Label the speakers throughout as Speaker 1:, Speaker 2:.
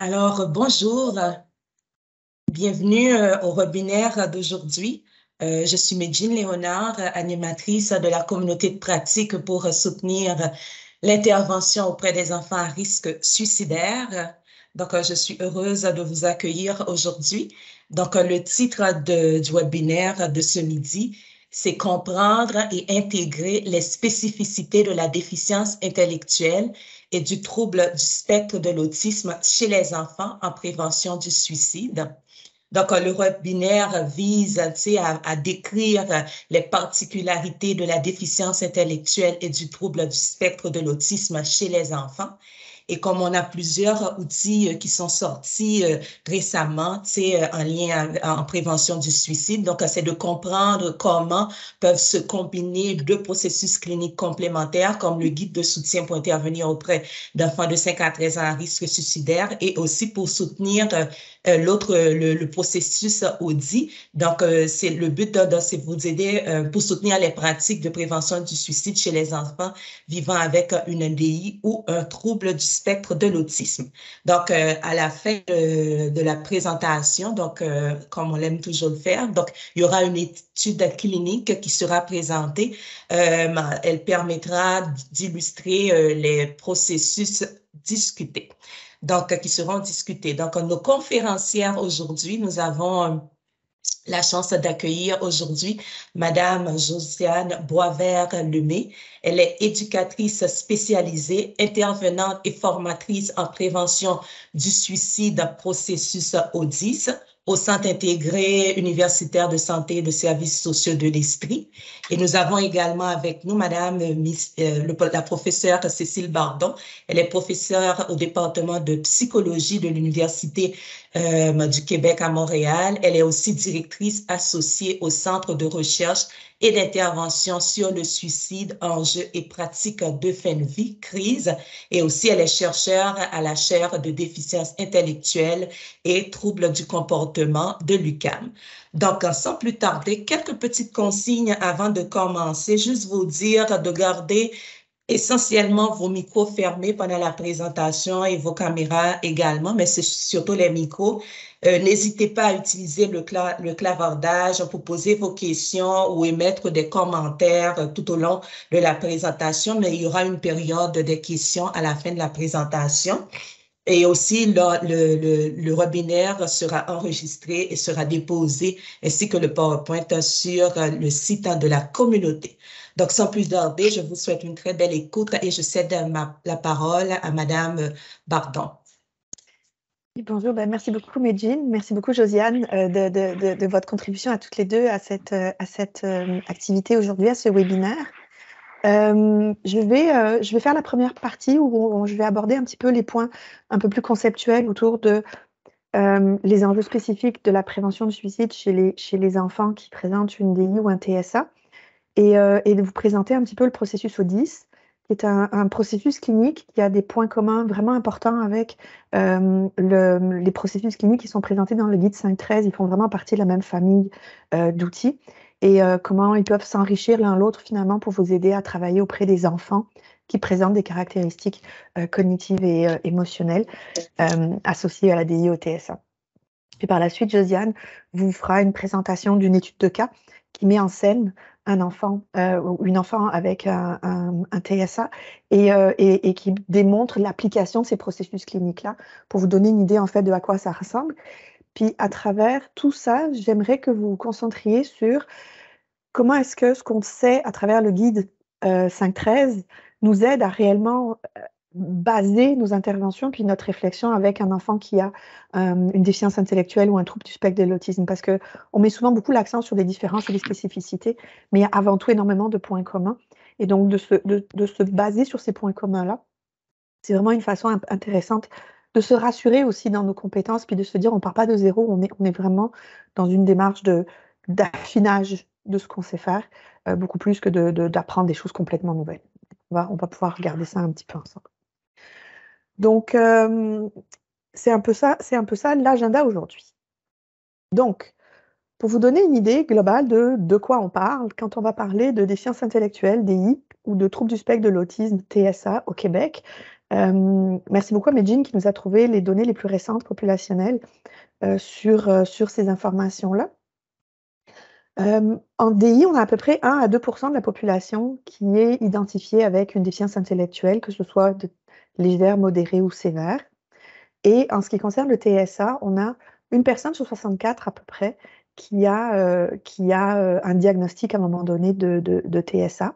Speaker 1: Alors, bonjour, bienvenue au webinaire d'aujourd'hui. Je suis Medjine Léonard, animatrice de la communauté de pratique pour soutenir l'intervention auprès des enfants à risque suicidaire. Donc, je suis heureuse de vous accueillir aujourd'hui. Donc, le titre du webinaire de ce midi, c'est comprendre et intégrer les spécificités de la déficience intellectuelle et du trouble du spectre de l'autisme chez les enfants en prévention du suicide. Donc, le webinaire vise, à décrire les particularités de la déficience intellectuelle et du trouble du spectre de l'autisme chez les enfants. Et comme on a plusieurs outils qui sont sortis récemment, en lien en prévention du suicide, donc c'est de comprendre comment peuvent se combiner deux processus cliniques complémentaires, comme le guide de soutien pour intervenir auprès d'enfants de 5 à 13 ans à risque suicidaire, et aussi pour soutenir le processus audit. Donc, c'est le but c'est vous aider pour soutenir les pratiques de prévention du suicide chez les enfants vivant avec une NDI ou un trouble du spectre de l'autisme. Donc, à la fin de la présentation, donc, comme on l'aime toujours le faire, donc, il y aura une étude clinique qui sera présentée. Elle permettra d'illustrer les processus discutés. Donc, qui seront discutés. Donc, nos conférencières aujourd'hui, nous avons la chance d'accueillir aujourd'hui Madame Josiane Boisvert-Lemay. Elle est éducatrice spécialisée, intervenante et formatrice en prévention du suicide processus AUDIS au Centre intégré universitaire de santé et de services sociaux de l'Estrie. Et nous avons également avec nous Madame la professeure Cécile Bardon. Elle est professeure au département de psychologie de l'Université du Québec à Montréal. Elle est aussi directrice associée au Centre de recherche et d'intervention sur le suicide, enjeux et pratiques de fin de vie, crise. Et aussi, elle est chercheure à la chaire de déficience intellectuelle et troubles du comportement de l'UQAM. Donc, sans plus tarder, quelques petites consignes avant de commencer. Juste vous dire de garder essentiellement vos micros fermés pendant la présentation et vos caméras également, mais c'est surtout les micros. N'hésitez pas à utiliser le clavardage pour poser vos questions ou émettre des commentaires tout au long de la présentation, mais il y aura une période des questions à la fin de la présentation. Et aussi, le webinaire sera enregistré et sera déposé, ainsi que le PowerPoint sur le site de la communauté. Donc, sans plus tarder, je vous souhaite une très belle écoute et je cède la parole à Madame Bardon.
Speaker 2: Bonjour, merci beaucoup Medjine, merci beaucoup Josiane de votre contribution à toutes les deux à cette activité aujourd'hui, à ce webinaire. Je vais faire la première partie où je vais aborder un petit peu les points un peu plus conceptuels autour de les enjeux spécifiques de la prévention du suicide chez les enfants qui présentent une DI ou un TSA et de vous présenter un petit peu le processus AUDIS, qui est un processus clinique qui a des points communs vraiment importants avec les processus cliniques qui sont présentés dans le guide 5.13. Ils font vraiment partie de la même famille d'outils et comment ils peuvent s'enrichir l'un l'autre finalement pour vous aider à travailler auprès des enfants qui présentent des caractéristiques cognitives et émotionnelles associées à la DI au TSA. Puis par la suite, Josiane vous fera une présentation d'une étude de cas qui met en scène un enfant ou une enfant avec un TSA et qui démontre l'application de ces processus cliniques-là pour vous donner une idée en fait de à quoi ça ressemble. Puis à travers tout ça, j'aimerais que vous vous concentriez sur comment est-ce que ce qu'on sait à travers le guide 5.13 nous aide à réellement baser nos interventions puis notre réflexion avec un enfant qui a une déficience intellectuelle ou un trouble du spectre de l'autisme, parce qu'on met souvent beaucoup l'accent sur les différences et les spécificités, mais il y a avant tout énormément de points communs. Et donc, de se baser sur ces points communs-là, c'est vraiment une façon intéressante de se rassurer aussi dans nos compétences, puis de se dire on ne part pas de zéro, on est vraiment dans une démarche d'affinage de ce qu'on sait faire, beaucoup plus que d'apprendre des choses complètement nouvelles. On va pouvoir regarder ça un petit peu ensemble. Donc, c'est un peu ça l'agenda aujourd'hui. Donc, pour vous donner une idée globale de quoi on parle, quand on va parler de déficience intellectuelle, DI, ou de troubles du spectre de l'autisme, TSA, au Québec, Merci beaucoup à Medjin qui nous a trouvé les données les plus récentes populationnelles sur ces informations-là. En DI, on a à peu près 1 à 2% de la population qui est identifiée avec une déficience intellectuelle, que ce soit légère, modérée ou sévère. Et en ce qui concerne le TSA, on a une personne sur 64 à peu près qui a un diagnostic à un moment donné de TSA.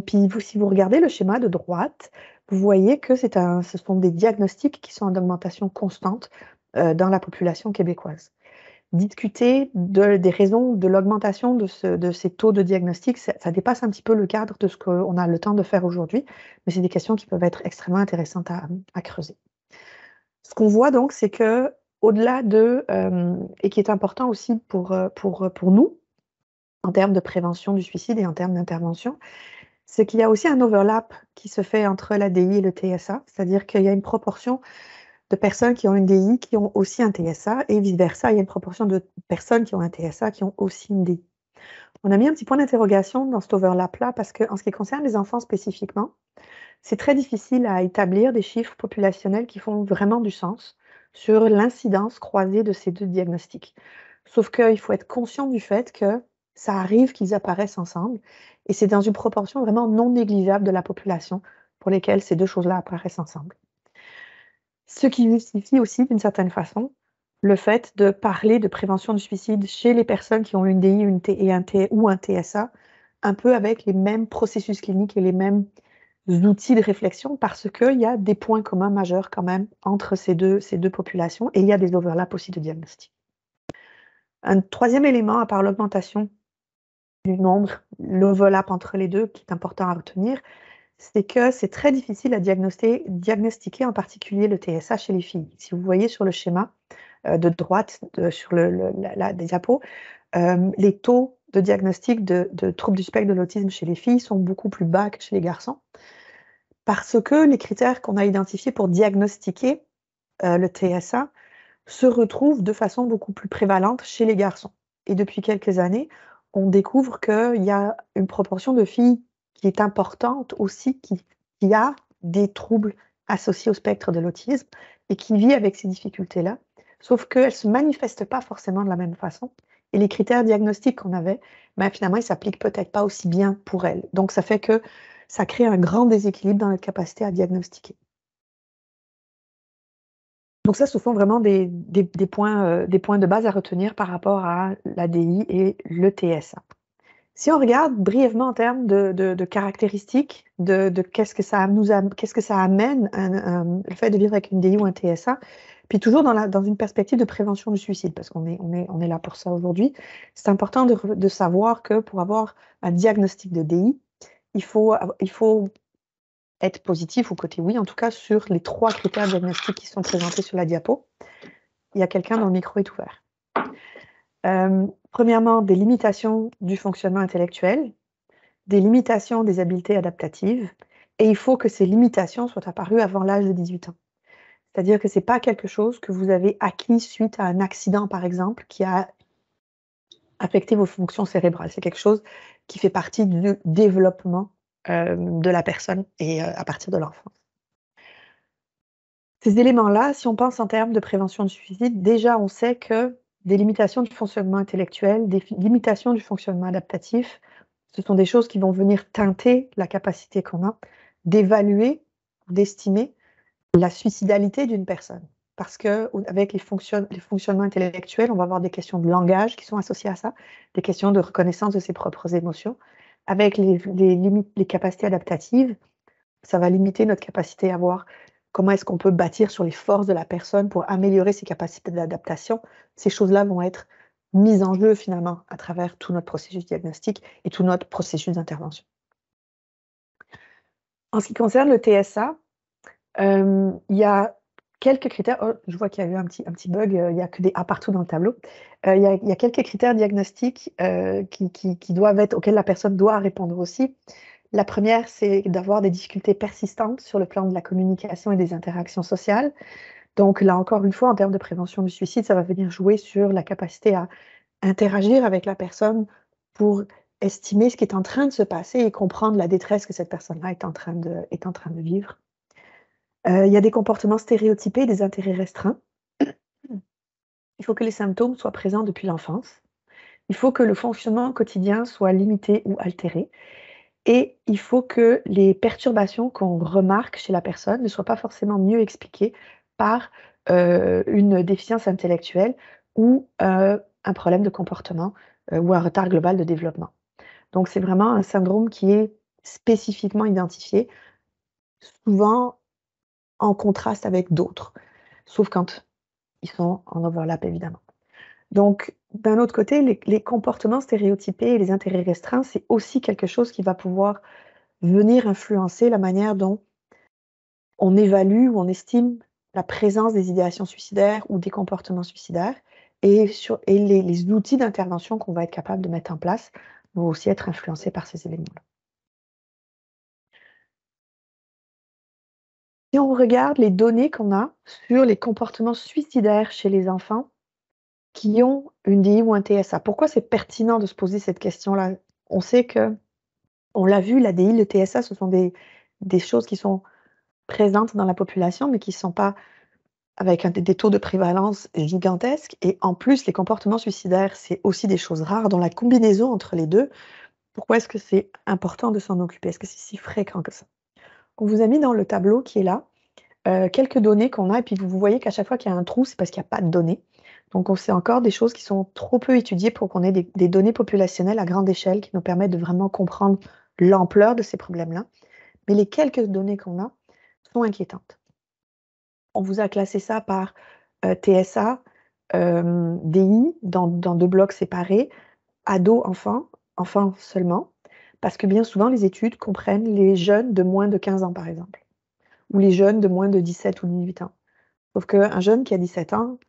Speaker 2: Puis si vous regardez le schéma de droite, vous voyez que ce sont des diagnostics qui sont en augmentation constante dans la population québécoise. Discuter des raisons de l'augmentation de ces taux de diagnostic, ça dépasse un petit peu le cadre de ce qu'on a le temps de faire aujourd'hui, mais c'est des questions qui peuvent être extrêmement intéressantes à creuser. Ce qu'on voit donc, c'est que au-delà et qui est important aussi pour nous, en termes de prévention du suicide et en termes d'intervention, c'est qu'il y a aussi un overlap qui se fait entre la DI et le TSA, c'est-à-dire qu'il y a une proportion de personnes qui ont une DI qui ont aussi un TSA et vice-versa, il y a une proportion de personnes qui ont un TSA qui ont aussi une DI. On a mis un petit point d'interrogation dans cet overlap-là parce qu'en ce qui concerne les enfants spécifiquement, c'est très difficile à établir des chiffres populationnels qui font vraiment du sens sur l'incidence croisée de ces deux diagnostics. Sauf qu'il faut être conscient du fait que ça arrive qu'ils apparaissent ensemble et c'est dans une proportion vraiment non négligeable de la population pour lesquelles ces deux choses-là apparaissent ensemble. Ce qui justifie aussi, d'une certaine façon, le fait de parler de prévention du suicide chez les personnes qui ont une DI ou un TSA, un peu avec les mêmes processus cliniques et les mêmes outils de réflexion, parce qu'il y a des points communs majeurs quand même entre ces deux populations, et il y a des overlaps aussi de diagnostic. Un troisième élément, à part l'augmentation du nombre, l'overlap entre les deux, qui est important à retenir, c'est que c'est très difficile à diagnostiquer, en particulier le TSA chez les filles. Si vous voyez sur le schéma de droite, sur la diapo, les taux de diagnostic de troubles du spectre de l'autisme chez les filles sont beaucoup plus bas que chez les garçons, parce que les critères qu'on a identifiés pour diagnostiquer le TSA se retrouvent de façon beaucoup plus prévalente chez les garçons. Et depuis quelques années, on découvre qu'il y a une proportion de filles qui est importante aussi, qui a des troubles associés au spectre de l'autisme et qui vit avec ces difficultés-là, sauf qu'elles ne se manifestent pas forcément de la même façon. Et les critères diagnostiques qu'on avait, finalement, ils ne s'appliquent peut-être pas aussi bien pour elles. Donc, ça fait que ça crée un grand déséquilibre dans notre capacité à diagnostiquer. Donc ça, ce sont vraiment des points de base à retenir par rapport à l'ADI et le TSA. Si on regarde brièvement en termes de caractéristiques, de qu'est-ce que ça amène, le fait de vivre avec une DI ou un TSA, puis toujours dans une perspective de prévention du suicide, parce qu'on est là pour ça aujourd'hui, c'est important de savoir que pour avoir un diagnostic de DI, il faut être positif ou côté oui, en tout cas sur les 3 critères diagnostiques qui sont présentés sur la diapo. Il y a quelqu'un dont le micro est ouvert. Premièrement, des limitations du fonctionnement intellectuel, des limitations des habiletés adaptatives, et il faut que ces limitations soient apparues avant l'âge de 18 ans. C'est-à-dire que ce n'est pas quelque chose que vous avez acquis suite à un accident, par exemple, qui a affecté vos fonctions cérébrales. C'est quelque chose qui fait partie du développement de la personne et à partir de l'enfance. Ces éléments-là, si on pense en termes de prévention du suicide, déjà on sait que des limitations du fonctionnement intellectuel, des limitations du fonctionnement adaptatif, ce sont des choses qui vont venir teinter la capacité qu'on a d'évaluer, d'estimer la suicidalité d'une personne. Parce qu'avec les fonctionnements intellectuels, on va avoir des questions de langage qui sont associées à ça, des questions de reconnaissance de ses propres émotions. Avec les capacités adaptatives, ça va limiter notre capacité à voir comment est-ce qu'on peut bâtir sur les forces de la personne pour améliorer ses capacités d'adaptation. Ces choses-là vont être mises en jeu finalement à travers tout notre processus diagnostique et tout notre processus d'intervention. En ce qui concerne le TSA, il y a quelques critères. Oh, je vois qu'il y a eu un petit bug, il n'y a que des A partout dans le tableau. Il y a quelques critères diagnostiques qui doivent être, auxquels la personne doit répondre aussi. La première, c'est d'avoir des difficultés persistantes sur le plan de la communication et des interactions sociales. Donc là, encore une fois, en termes de prévention du suicide, ça va venir jouer sur la capacité à interagir avec la personne pour estimer ce qui est en train de se passer et comprendre la détresse que cette personne-là est en train de vivre. Il y a des comportements stéréotypés et des intérêts restreints. Il faut que les symptômes soient présents depuis l'enfance. Il faut que le fonctionnement quotidien soit limité ou altéré. Et il faut que les perturbations qu'on remarque chez la personne ne soient pas forcément mieux expliquées par une déficience intellectuelle ou un problème de comportement ou un retard global de développement. Donc c'est vraiment un syndrome qui est spécifiquement identifié, souvent en contraste avec d'autres, sauf quand ils sont en overlap évidemment. Donc d'un autre côté, les comportements stéréotypés et les intérêts restreints, c'est aussi quelque chose qui va pouvoir venir influencer la manière dont on évalue ou on estime la présence des idéations suicidaires ou des comportements suicidaires et les outils d'intervention qu'on va être capable de mettre en place vont aussi être influencés par ces éléments-là. Si on regarde les données qu'on a sur les comportements suicidaires chez les enfants qui ont une DI ou un TSA, pourquoi c'est pertinent de se poser cette question-là? On sait que, on l'a vu, la DI, le TSA, ce sont des choses qui sont présentes dans la population, mais qui ne sont pas avec des taux de prévalence gigantesques. Et en plus, les comportements suicidaires, c'est aussi des choses rares. Dans la combinaison entre les deux, pourquoi est-ce que c'est important de s'en occuper? Est-ce que c'est si fréquent que ça? On vous a mis dans le tableau qui est là quelques données qu'on a, et puis vous voyez qu'à chaque fois qu'il y a un trou, c'est parce qu'il n'y a pas de données. Donc, on sait encore des choses qui sont trop peu étudiées pour qu'on ait des données populationnelles à grande échelle qui nous permettent de vraiment comprendre l'ampleur de ces problèmes-là. Mais les quelques données qu'on a sont inquiétantes. On vous a classé ça par TSA, DI, dans 2 blocs séparés, ados, enfants seulement, parce que bien souvent, les études comprennent les jeunes de moins de 15 ans, par exemple, ou les jeunes de moins de 17 ou 18 ans. Sauf qu'un jeune qui a 17 ans,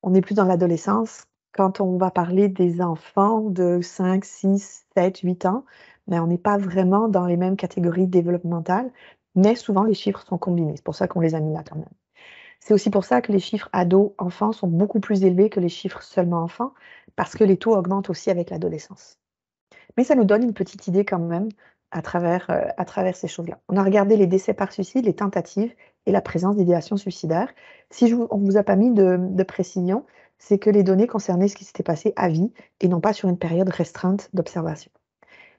Speaker 2: on n'est plus dans l'adolescence. Quand on va parler des enfants de 5, 6, 7, 8 ans, mais on n'est pas vraiment dans les mêmes catégories développementales, mais souvent les chiffres sont combinés. C'est pour ça qu'on les a mis là quand même. C'est aussi pour ça que les chiffres ados-enfants sont beaucoup plus élevés que les chiffres seulement enfants, parce que les taux augmentent aussi avec l'adolescence. Mais ça nous donne une petite idée quand même à travers ces choses-là. On a regardé les décès par suicide, les tentatives et la présence d'idéation suicidaire. Si on ne vous a pas mis de précision, c'est que les données concernaient ce qui s'était passé à vie et non pas sur une période restreinte d'observation.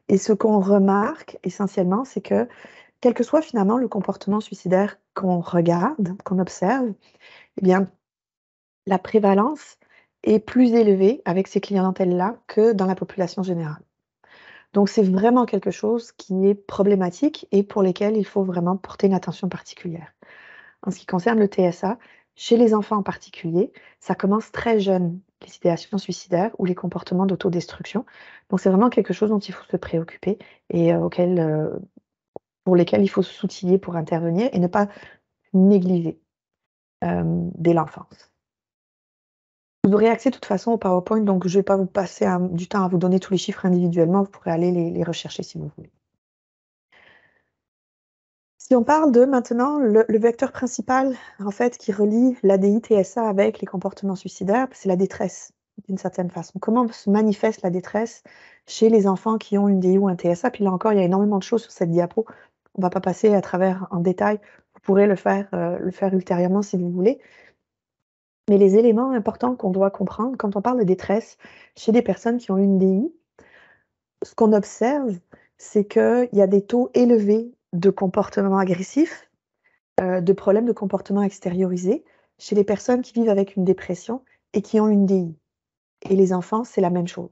Speaker 2: Et ce qu'on remarque essentiellement, c'est que quel que soit finalement le comportement suicidaire qu'on regarde, qu'on observe, eh bien, la prévalence est plus élevée avec ces clientèles-là que dans la population générale. Donc c'est vraiment quelque chose qui est problématique et pour lesquels il faut vraiment porter une attention particulière. En ce qui concerne le TSA, chez les enfants en particulier, ça commence très jeune, les idéations suicidaires ou les comportements d'autodestruction. Donc c'est vraiment quelque chose dont il faut se préoccuper et pour lesquels il faut s'outiller pour intervenir et ne pas négliger dès l'enfance. Vous aurez accès de toute façon au PowerPoint, donc je ne vais pas vous passer du temps à vous donner tous les chiffres individuellement, vous pourrez aller les rechercher si vous voulez. Si on parle de maintenant le vecteur principal en fait qui relie l'ADI-TSA avec les comportements suicidaires, c'est la détresse d'une certaine façon. Comment se manifeste la détresse chez les enfants qui ont une DI ou un TSA? Puis là encore, il y a énormément de choses sur cette diapo. On ne va pas passer à travers en détail. Vous pourrez le faire ultérieurement si vous voulez. Mais les éléments importants qu'on doit comprendre quand on parle de détresse chez des personnes qui ont une DI, ce qu'on observe, c'est qu'il y a des taux élevés de comportements agressifs, de problèmes de comportement extériorisés chez les personnes qui vivent avec une dépression et qui ont une DI. Et les enfants, c'est la même chose.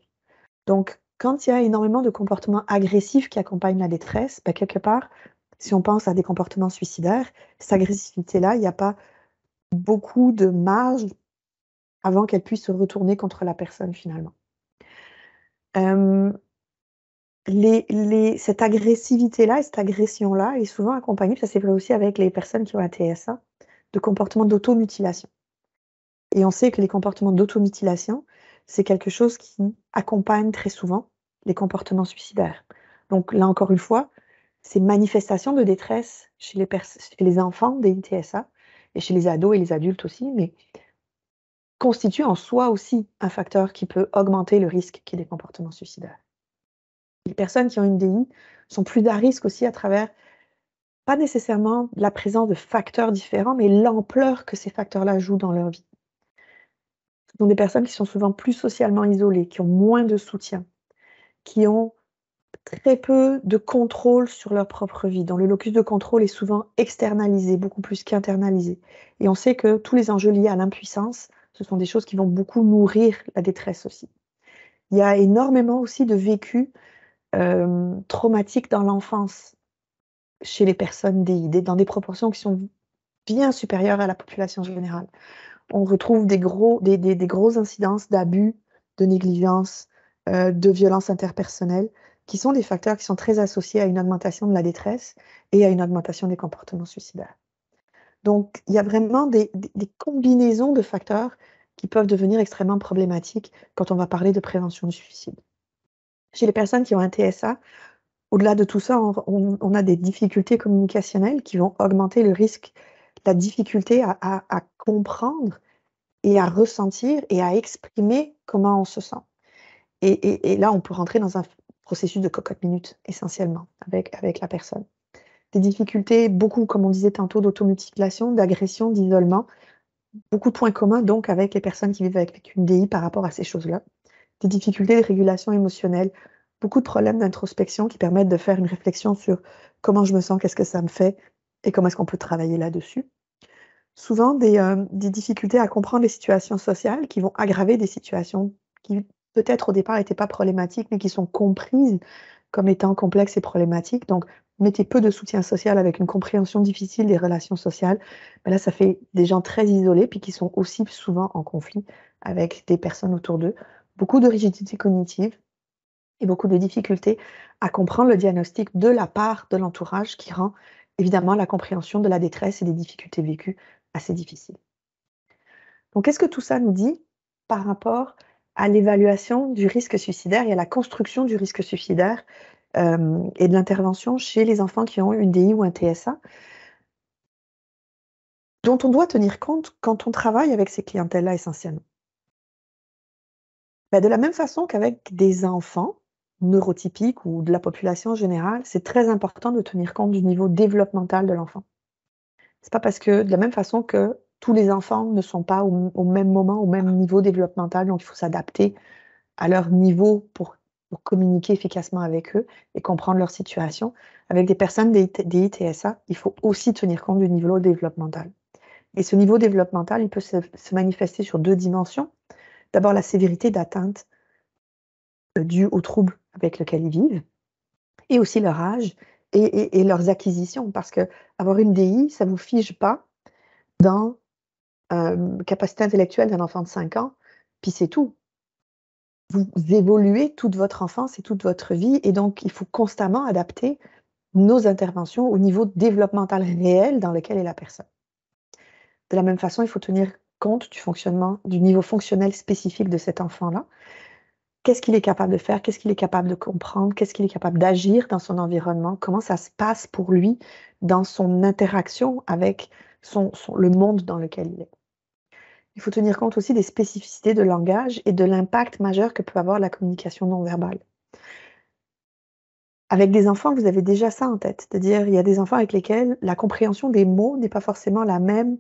Speaker 2: Donc, quand il y a énormément de comportements agressifs qui accompagnent la détresse, bah, quelque part, si on pense à des comportements suicidaires, cette agressivité-là, il n'y a pas beaucoup de marge avant qu'elle puisse se retourner contre la personne finalement. Cette agressivité-là et cette agression-là est souvent accompagnée, ça c'est vrai aussi avec les personnes qui ont un TSA, de comportements d'automutilation. Et on sait que les comportements d'automutilation, c'est quelque chose qui accompagne très souvent les comportements suicidaires. Donc là encore une fois, ces manifestations de détresse chez les enfants des TSA et chez les ados et les adultes aussi, mais constitue en soi aussi un facteur qui peut augmenter le risque qu'il y ait des comportements suicidaires. Les personnes qui ont une DI sont plus à risque aussi à travers pas nécessairement la présence de facteurs différents, mais l'ampleur que ces facteurs-là jouent dans leur vie. Ce sont des personnes qui sont souvent plus socialement isolées, qui ont moins de soutien, qui ont très peu de contrôle sur leur propre vie, dont le locus de contrôle est souvent externalisé, beaucoup plus qu'internalisé. Et on sait que tous les enjeux liés à l'impuissance, ce sont des choses qui vont beaucoup nourrir la détresse aussi. Il y a énormément aussi de vécus traumatiques dans l'enfance chez les personnes DI, dans des proportions qui sont bien supérieures à la population générale. On retrouve des grosses incidences d'abus, de négligence, de violences interpersonnelles, qui sont des facteurs qui sont très associés à une augmentation de la détresse et à une augmentation des comportements suicidaires. Donc, il y a vraiment des combinaisons de facteurs qui peuvent devenir extrêmement problématiques quand on va parler de prévention du suicide. Chez les personnes qui ont un TSA, au-delà de tout ça, on a des difficultés communicationnelles qui vont augmenter le risque, la difficulté à comprendre et à ressentir et à exprimer comment on se sent. Et là, on peut rentrer dans un processus de cocotte-minute, essentiellement, avec la personne. Des difficultés, beaucoup, comme on disait tantôt, d'automutilation, d'agression, d'isolement. Beaucoup de points communs, donc, avec les personnes qui vivent avec une DI par rapport à ces choses-là. Des difficultés de régulation émotionnelle, beaucoup de problèmes d'introspection qui permettent de faire une réflexion sur comment je me sens, qu'est-ce que ça me fait et comment est-ce qu'on peut travailler là-dessus. Souvent des difficultés à comprendre les situations sociales qui vont aggraver des situations qui peut-être au départ n'étaient pas problématiques, mais qui sont comprises comme étant complexes et problématiques. Donc, mettez peu de soutien social avec une compréhension difficile des relations sociales. Ben là, ça fait des gens très isolés, puis qui sont aussi souvent en conflit avec des personnes autour d'eux. Beaucoup de rigidité cognitive et beaucoup de difficultés à comprendre le diagnostic de la part de l'entourage qui rend évidemment la compréhension de la détresse et des difficultés vécues assez difficile. Donc, qu'est-ce que tout ça nous dit par rapport à l'évaluation du risque suicidaire et à la construction du risque suicidaire et de l'intervention chez les enfants qui ont une DI ou un TSA, dont on doit tenir compte quand on travaille avec ces clientèles-là essentiellement? De la même façon qu'avec des enfants neurotypiques ou de la population générale, c'est très important de tenir compte du niveau développemental de l'enfant. C'est pas parce que, de la même façon que tous les enfants ne sont pas au même moment, au même niveau développemental, donc il faut s'adapter à leur niveau pour communiquer efficacement avec eux et comprendre leur situation. Avec des personnes des ITSA, il faut aussi tenir compte du niveau développemental. Et ce niveau développemental, il peut se manifester sur deux dimensions. D'abord, la sévérité d'atteinte due aux troubles avec lesquels ils vivent, et aussi leur âge et leurs acquisitions, parce que avoir une DI, ça ne vous fige pas dans capacité intellectuelle d'un enfant de 5 ans, puis c'est tout. Vous évoluez toute votre enfance et toute votre vie, et donc il faut constamment adapter nos interventions au niveau développemental réel dans lequel est la personne. De la même façon, il faut tenir compte du fonctionnement, du niveau fonctionnel spécifique de cet enfant-là. Qu'est-ce qu'il est capable de faire? Qu'est-ce qu'il est capable de comprendre? Qu'est-ce qu'il est capable d'agir dans son environnement? Comment ça se passe pour lui dans son interaction avec le monde dans lequel il est? Il faut tenir compte aussi des spécificités de langage et de l'impact majeur que peut avoir la communication non verbale. Avec des enfants, vous avez déjà ça en tête, c'est-à-dire il y a des enfants avec lesquels la compréhension des mots n'est pas forcément la même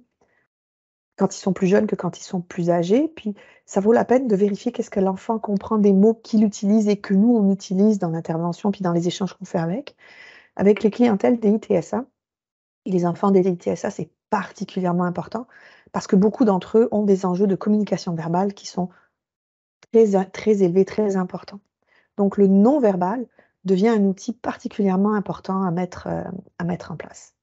Speaker 2: quand ils sont plus jeunes que quand ils sont plus âgés. Puis ça vaut la peine de vérifier qu'est-ce que l'enfant comprend des mots qu'il utilise et que nous, on utilise dans l'intervention puis dans les échanges qu'on fait avec. Avec les clientèles des ITSA, et les enfants des ITSA, c'est particulièrement important parce que beaucoup d'entre eux ont des enjeux de communication verbale qui sont très élevés, très importants. Donc le non-verbal devient un outil particulièrement important à mettre en place.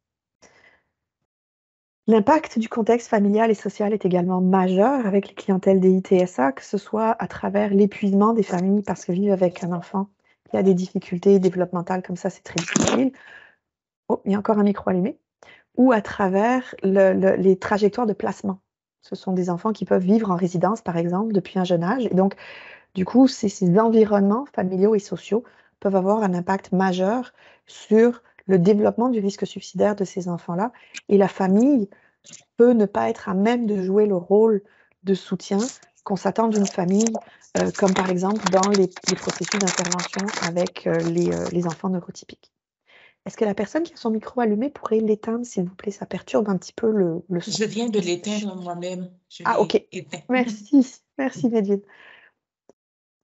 Speaker 2: L'impact du contexte familial et social est également majeur avec les clientèles des ITSA, que ce soit à travers l'épuisement des familles parce que vivre avec un enfant qui a des difficultés développementales comme ça, c'est très difficile. Oh, il y a encore un micro allumé. Ou à travers les trajectoires de placement. Ce sont des enfants qui peuvent vivre en résidence, par exemple, depuis un jeune âge. Et donc, du coup, ces environnements familiaux et sociaux peuvent avoir un impact majeur sur le développement du risque suicidaire de ces enfants-là. Et la famille peut ne pas être à même de jouer le rôle de soutien qu'on s'attend d'une famille, comme par exemple dans les processus d'intervention avec les enfants neurotypiques. Est-ce que la personne qui a son micro allumé pourrait l'éteindre, s'il vous plaît? Ça perturbe un petit peu le son.
Speaker 1: Je viens de l'éteindre moi-même. Je
Speaker 2: Ah, ok.
Speaker 1: l'ai éteint.
Speaker 2: Merci. Merci, Nadine.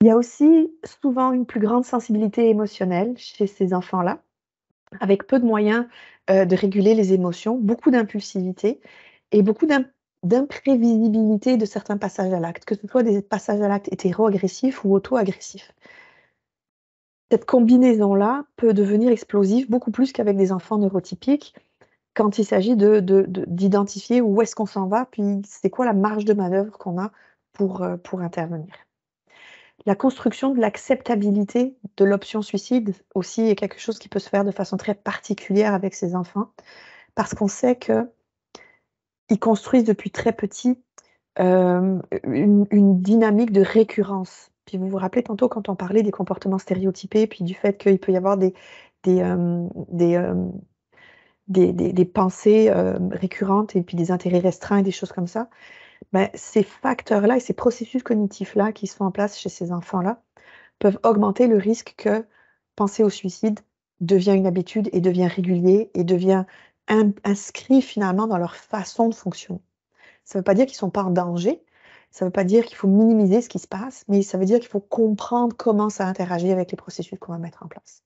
Speaker 2: Il y a aussi souvent une plus grande sensibilité émotionnelle chez ces enfants-là, avec peu de moyens de réguler les émotions, beaucoup d'impulsivité et beaucoup d'imprévisibilité de certains passages à l'acte, que ce soit des passages à l'acte hétéro-agressifs ou auto-agressifs. Cette combinaison-là peut devenir explosive beaucoup plus qu'avec des enfants neurotypiques quand il s'agit d'identifier où est-ce qu'on s'en va, puis c'est quoi la marge de manœuvre qu'on a pour intervenir. La construction de l'acceptabilité de l'option suicide aussi est quelque chose qui peut se faire de façon très particulière avec ces enfants, parce qu'on sait qu'ils construisent depuis très petits une dynamique de récurrence. Puis vous vous rappelez tantôt quand on parlait des comportements stéréotypés, puis du fait qu'il peut y avoir des pensées récurrentes et puis des intérêts restreints et des choses comme ça. Ben, ces facteurs-là et ces processus cognitifs-là qui sont en place chez ces enfants-là peuvent augmenter le risque que penser au suicide devient une habitude et devient régulier et devient inscrit finalement dans leur façon de fonctionner. Ça ne veut pas dire qu'ils ne sont pas en danger, ça ne veut pas dire qu'il faut minimiser ce qui se passe, mais ça veut dire qu'il faut comprendre comment ça interagit avec les processus qu'on va mettre en place.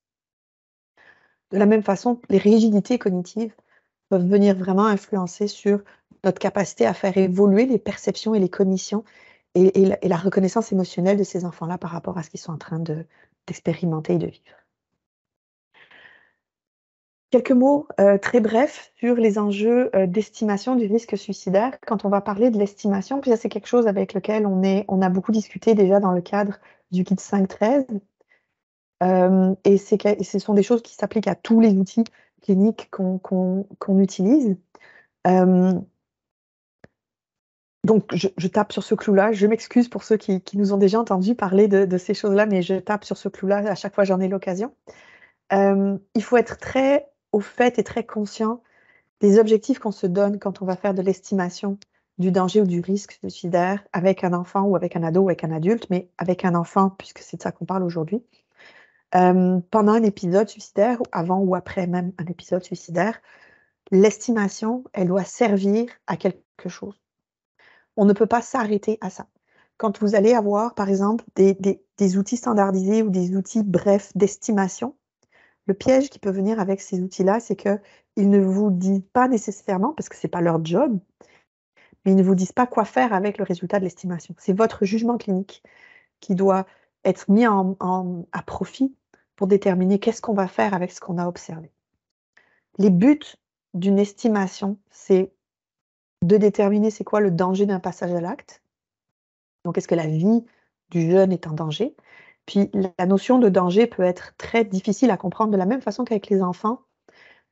Speaker 2: De la même façon, les rigidités cognitives peuvent venir vraiment influencer sur notre capacité à faire évoluer les perceptions et les cognitions et la reconnaissance émotionnelle de ces enfants-là par rapport à ce qu'ils sont en train d'expérimenter et de vivre. Quelques mots très brefs sur les enjeux d'estimation du risque suicidaire. Quand on va parler de l'estimation, puis ça c'est quelque chose avec lequel on a beaucoup discuté déjà dans le cadre du guide 5.13. Et ce sont des choses qui s'appliquent à tous les outils cliniques qu'on utilise. Donc, je tape sur ce clou-là. Je m'excuse pour ceux qui nous ont déjà entendu parler de ces choses-là, mais je tape sur ce clou-là à chaque fois que j'en ai l'occasion. Il faut être très au fait et très conscient des objectifs qu'on se donne quand on va faire de l'estimation du danger ou du risque suicidaire avec un enfant ou avec un ado ou avec un adulte, mais avec un enfant, puisque c'est de ça qu'on parle aujourd'hui. Pendant un épisode suicidaire, avant ou après même un épisode suicidaire, l'estimation, elle doit servir à quelque chose. On ne peut pas s'arrêter à ça. Quand vous allez avoir, par exemple, des outils standardisés ou des outils, bref, d'estimation, le piège qui peut venir avec ces outils-là, c'est qu'ils ne vous disent pas nécessairement, parce que ce n'est pas leur job, mais ils ne vous disent pas quoi faire avec le résultat de l'estimation. C'est votre jugement clinique qui doit être mis à profit pour déterminer qu'est-ce qu'on va faire avec ce qu'on a observé. Les buts d'une estimation, c'est de déterminer c'est quoi le danger d'un passage à l'acte. Donc, est-ce que la vie du jeune est en danger? Puis, la notion de danger peut être très difficile à comprendre de la même façon qu'avec les enfants.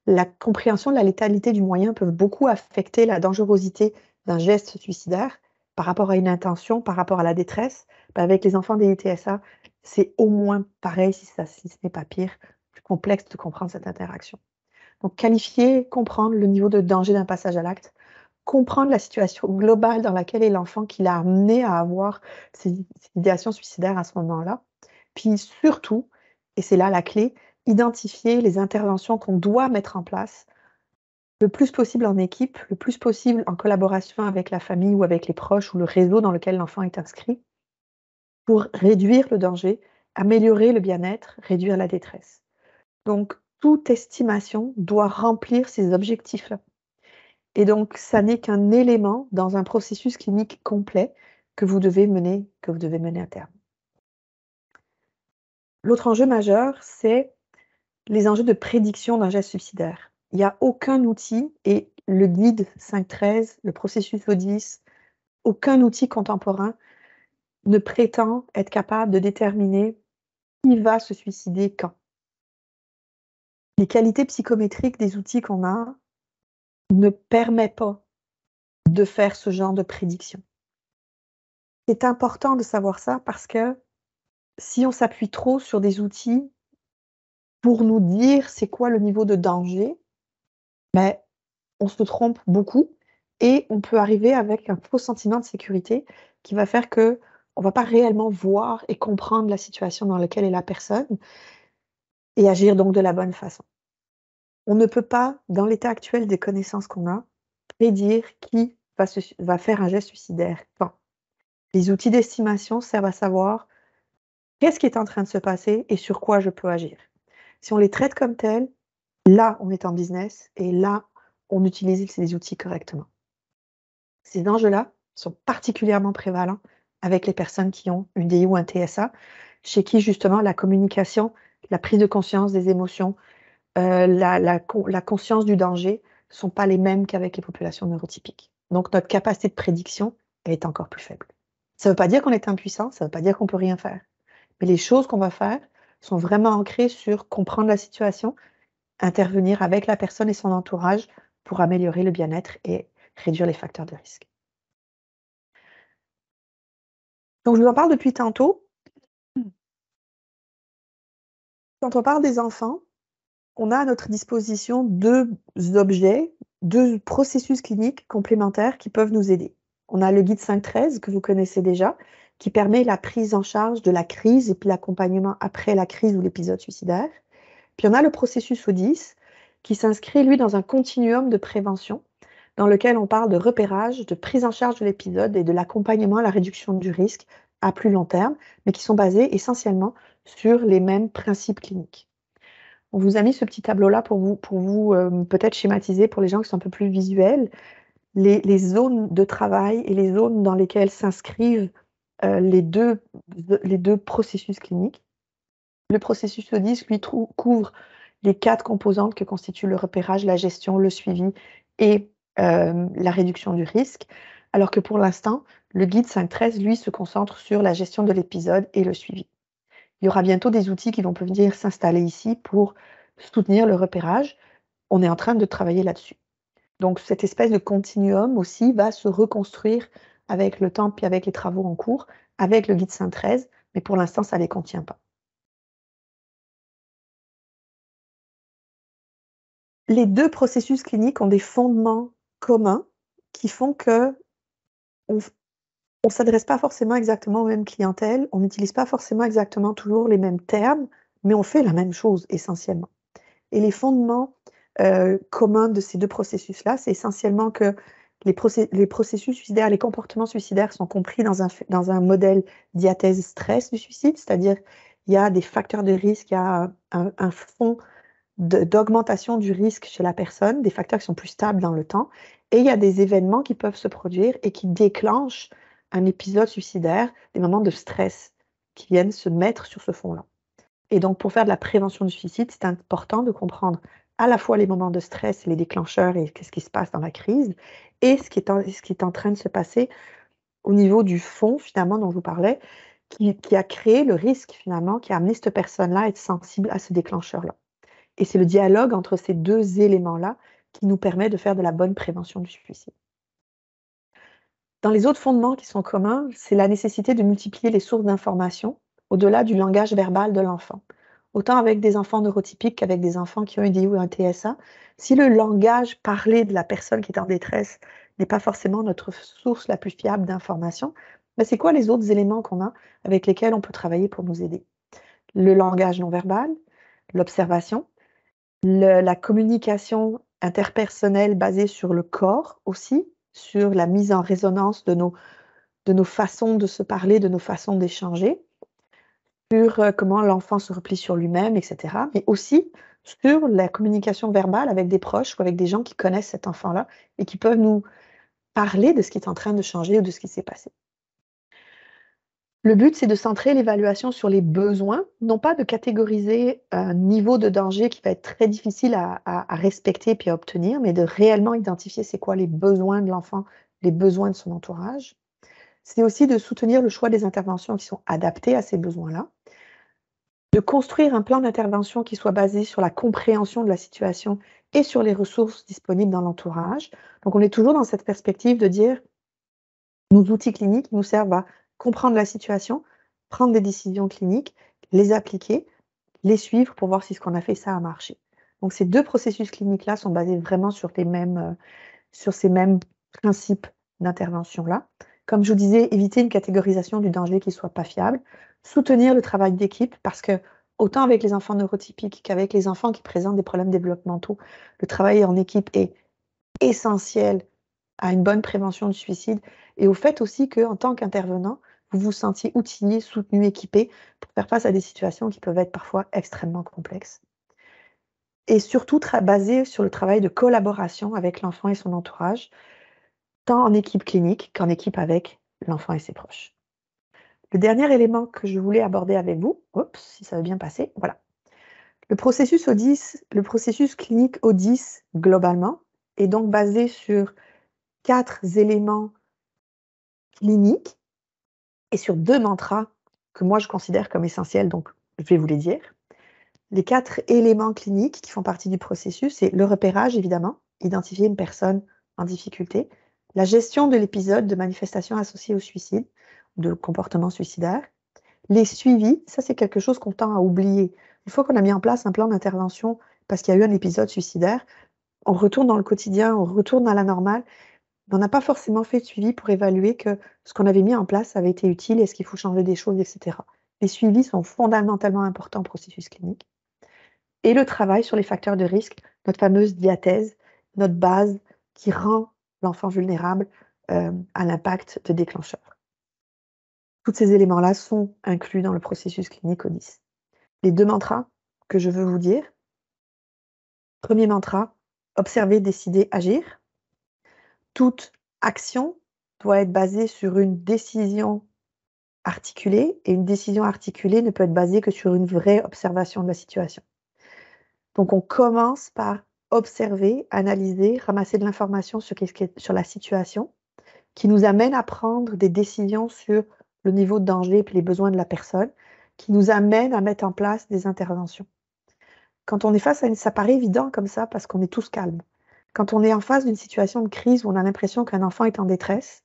Speaker 2: La compréhension de la létalité du moyen peut beaucoup affecter la dangerosité d'un geste suicidaire par rapport à une intention, par rapport à la détresse. Ben, avec les enfants des UTSA, c'est au moins pareil, si ce n'est pas pire, plus complexe de comprendre cette interaction. Donc, qualifier, comprendre le niveau de danger d'un passage à l'acte, comprendre la situation globale dans laquelle est l'enfant qui l'a amené à avoir ces idéations suicidaires à ce moment-là. Puis surtout, et c'est là la clé, identifier les interventions qu'on doit mettre en place le plus possible en équipe, le plus possible en collaboration avec la famille ou avec les proches ou le réseau dans lequel l'enfant est inscrit, pour réduire le danger, améliorer le bien-être, réduire la détresse. Donc, toute estimation doit remplir ces objectifs-là. Et donc, ça n'est qu'un élément dans un processus clinique complet que vous devez mener à terme. L'autre enjeu majeur, c'est les enjeux de prédiction d'un geste suicidaire. Il n'y a aucun outil, et le guide 5.13, le processus O10, aucun outil contemporain ne prétend être capable de déterminer qui va se suicider quand. Les qualités psychométriques des outils qu'on a ne permettent pas de faire ce genre de prédiction. C'est important de savoir ça parce que si on s'appuie trop sur des outils pour nous dire c'est quoi le niveau de danger, ben, on se trompe beaucoup et on peut arriver avec un faux sentiment de sécurité qui va faire qu'on ne va pas réellement voir et comprendre la situation dans laquelle est la personne et agir donc de la bonne façon. on ne peut pas, dans l'état actuel des connaissances qu'on a, prédire qui va faire un geste suicidaire quand. Les outils d'estimation servent à savoir qu'est-ce qui est en train de se passer et sur quoi je peux agir. Si on les traite comme tels, là, on est en business et là, on utilise ces outils correctement. Ces enjeux-là sont particulièrement prévalents avec les personnes qui ont une DI ou un TSA, chez qui justement la communication, la prise de conscience des émotions, la conscience du danger ne sont pas les mêmes qu'avec les populations neurotypiques. Donc notre capacité de prédiction est encore plus faible. Ça ne veut pas dire qu'on est impuissant, ça ne veut pas dire qu'on ne peut rien faire. Mais les choses qu'on va faire sont vraiment ancrées sur comprendre la situation, intervenir avec la personne et son entourage pour améliorer le bien-être et réduire les facteurs de risque. Donc, je vous en parle depuis tantôt. Quand on parle des enfants, on a à notre disposition deux objets, deux processus cliniques complémentaires qui peuvent nous aider. On a le guide 5.13 que vous connaissez déjà, qui permet la prise en charge de la crise et puis l'accompagnement après la crise ou l'épisode suicidaire. Puis on a le processus O10 qui s'inscrit, lui, dans un continuum de prévention dans lequel on parle de repérage, de prise en charge de l'épisode et de l'accompagnement à la réduction du risque à plus long terme, mais qui sont basés essentiellement sur les mêmes principes cliniques. On vous a mis ce petit tableau-là pour vous peut-être schématiser pour les gens qui sont un peu plus visuels, les zones de travail et les zones dans lesquelles s'inscrivent les deux processus cliniques. Le processus O10, lui, couvre les 4 composantes que constituent le repérage, la gestion, le suivi et la réduction du risque, alors que pour l'instant, le guide 5.13, lui, se concentre sur la gestion de l'épisode et le suivi. Il y aura bientôt des outils qui vont venir s'installer ici pour soutenir le repérage. On est en train de travailler là-dessus. Donc, cette espèce de continuum aussi va se reconstruire avec le temps puis avec les travaux en cours, avec le guide 5.13, mais pour l'instant, ça ne les contient pas. Les deux processus cliniques ont des fondements communs qui font qu'on ne s'adresse pas forcément exactement aux mêmes clientèles, on n'utilise pas forcément exactement toujours les mêmes termes, mais on fait la même chose essentiellement. Et les fondements communs de ces deux processus-là, c'est essentiellement que les processus suicidaires, les comportements suicidaires sont compris dans un modèle diathèse-stress du suicide, c'est-à-dire il y a des facteurs de risque, il y a un fond d'augmentation du risque chez la personne, des facteurs qui sont plus stables dans le temps, et il y a des événements qui peuvent se produire et qui déclenchent un épisode suicidaire, des moments de stress qui viennent se mettre sur ce fond-là. Et donc, pour faire de la prévention du suicide, c'est important de comprendre à la fois les moments de stress et les déclencheurs et qu'est-ce qui se passe dans la crise, et ce qui est en train de se passer au niveau du fond, finalement, dont je vous parlais, qui a créé le risque, finalement, qui a amené cette personne-là à être sensible à ce déclencheur-là. Et c'est le dialogue entre ces deux éléments-là qui nous permet de faire de la bonne prévention du suicide. Dans les autres fondements qui sont communs, c'est la nécessité de multiplier les sources d'information au-delà du langage verbal de l'enfant. Autant avec des enfants neurotypiques qu'avec des enfants qui ont une DI ou un TSA, si le langage parlé de la personne qui est en détresse n'est pas forcément notre source la plus fiable d'information, ben c'est quoi les autres éléments qu'on a avec lesquels on peut travailler pour nous aider? Le langage non verbal, l'observation, la communication interpersonnelle basée sur le corps aussi, sur la mise en résonance de nos façons de se parler, de nos façons d'échanger, sur comment l'enfant se replie sur lui-même, etc. Mais aussi sur la communication verbale avec des proches ou avec des gens qui connaissent cet enfant-là et qui peuvent nous parler de ce qui est en train de changer ou de ce qui s'est passé. Le but, c'est de centrer l'évaluation sur les besoins, non pas de catégoriser un niveau de danger qui va être très difficile à respecter puis à obtenir, mais de réellement identifier c'est quoi les besoins de l'enfant, les besoins de son entourage. C'est aussi de soutenir le choix des interventions qui sont adaptées à ces besoins-là, de construire un plan d'intervention qui soit basé sur la compréhension de la situation et sur les ressources disponibles dans l'entourage. Donc, on est toujours dans cette perspective de dire nos outils cliniques nous servent à comprendre la situation, prendre des décisions cliniques, les appliquer, les suivre pour voir si ce qu'on a fait, ça a marché. Donc, ces deux processus cliniques-là sont basés vraiment sur ces mêmes principes d'intervention-là. Comme je vous disais, éviter une catégorisation du danger qui ne soit pas fiable, soutenir le travail d'équipe parce que autant avec les enfants neurotypiques qu'avec les enfants qui présentent des problèmes développementaux, le travail en équipe est essentiel à une bonne prévention du suicide et au fait aussi qu'en tant qu'intervenant, vous vous sentiez outillé, soutenu, équipé pour faire face à des situations qui peuvent être parfois extrêmement complexes. Et surtout basé sur le travail de collaboration avec l'enfant et son entourage, tant en équipe clinique qu'en équipe avec l'enfant et ses proches. Le dernier élément que je voulais aborder avec vous, si ça veut bien passer, voilà. Le processus clinique ODIS, globalement, est donc basé sur 4 éléments cliniques et sur 2 mantras que moi je considère comme essentiels, donc je vais vous les dire. Les 4 éléments cliniques qui font partie du processus, c'est le repérage, évidemment, identifier une personne en difficulté, la gestion de l'épisode de manifestation associée au suicide, de comportement suicidaire, les suivis, ça c'est quelque chose qu'on tend à oublier. Une fois qu'on a mis en place un plan d'intervention parce qu'il y a eu un épisode suicidaire, on retourne dans le quotidien, on retourne à la normale, mais on n'a pas forcément fait de suivi pour évaluer que ce qu'on avait mis en place avait été utile, est-ce qu'il faut changer des choses, etc. Les suivis sont fondamentalement importants au processus clinique. Et le travail sur les facteurs de risque, notre fameuse diathèse, notre base qui rend l'enfant vulnérable à l'impact de déclencheur. Tous ces éléments-là sont inclus dans le processus clinique ODIS. Les 2 mantras que je veux vous dire. Premier mantra, observer, décider, agir. Toute action doit être basée sur une décision articulée, et une décision articulée ne peut être basée que sur une vraie observation de la situation. Donc on commence par observer, analyser, ramasser de l'information sur la situation, qui nous amène à prendre des décisions sur le niveau de danger et les besoins de la personne, qui nous amène à mettre en place des interventions. Quand on est face à ça paraît évident comme ça parce qu'on est tous calmes. Quand on est en face d'une situation de crise où on a l'impression qu'un enfant est en détresse,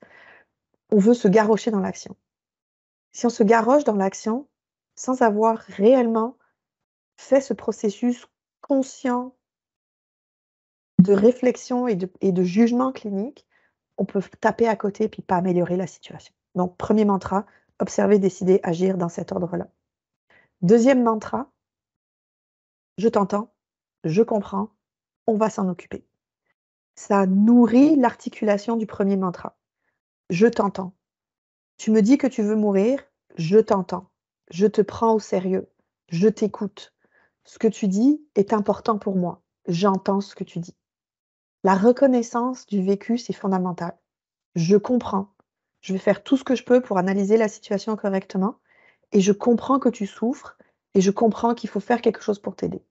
Speaker 2: on veut se garrocher dans l'action. Si on se garroche dans l'action sans avoir réellement fait ce processus conscient de réflexion et de jugement clinique, on peut taper à côté et puis pas améliorer la situation. Donc, premier mantra, observer, décider, agir dans cet ordre-là. Deuxième mantra, je t'entends, je comprends, on va s'en occuper. Ça nourrit l'articulation du premier mantra. Je t'entends. Tu me dis que tu veux mourir, je t'entends. Je te prends au sérieux. Je t'écoute. Ce que tu dis est important pour moi. J'entends ce que tu dis. La reconnaissance du vécu, c'est fondamental. Je comprends. Je vais faire tout ce que je peux pour analyser la situation correctement et je comprends que tu souffres et je comprends qu'il faut faire quelque chose pour t'aider.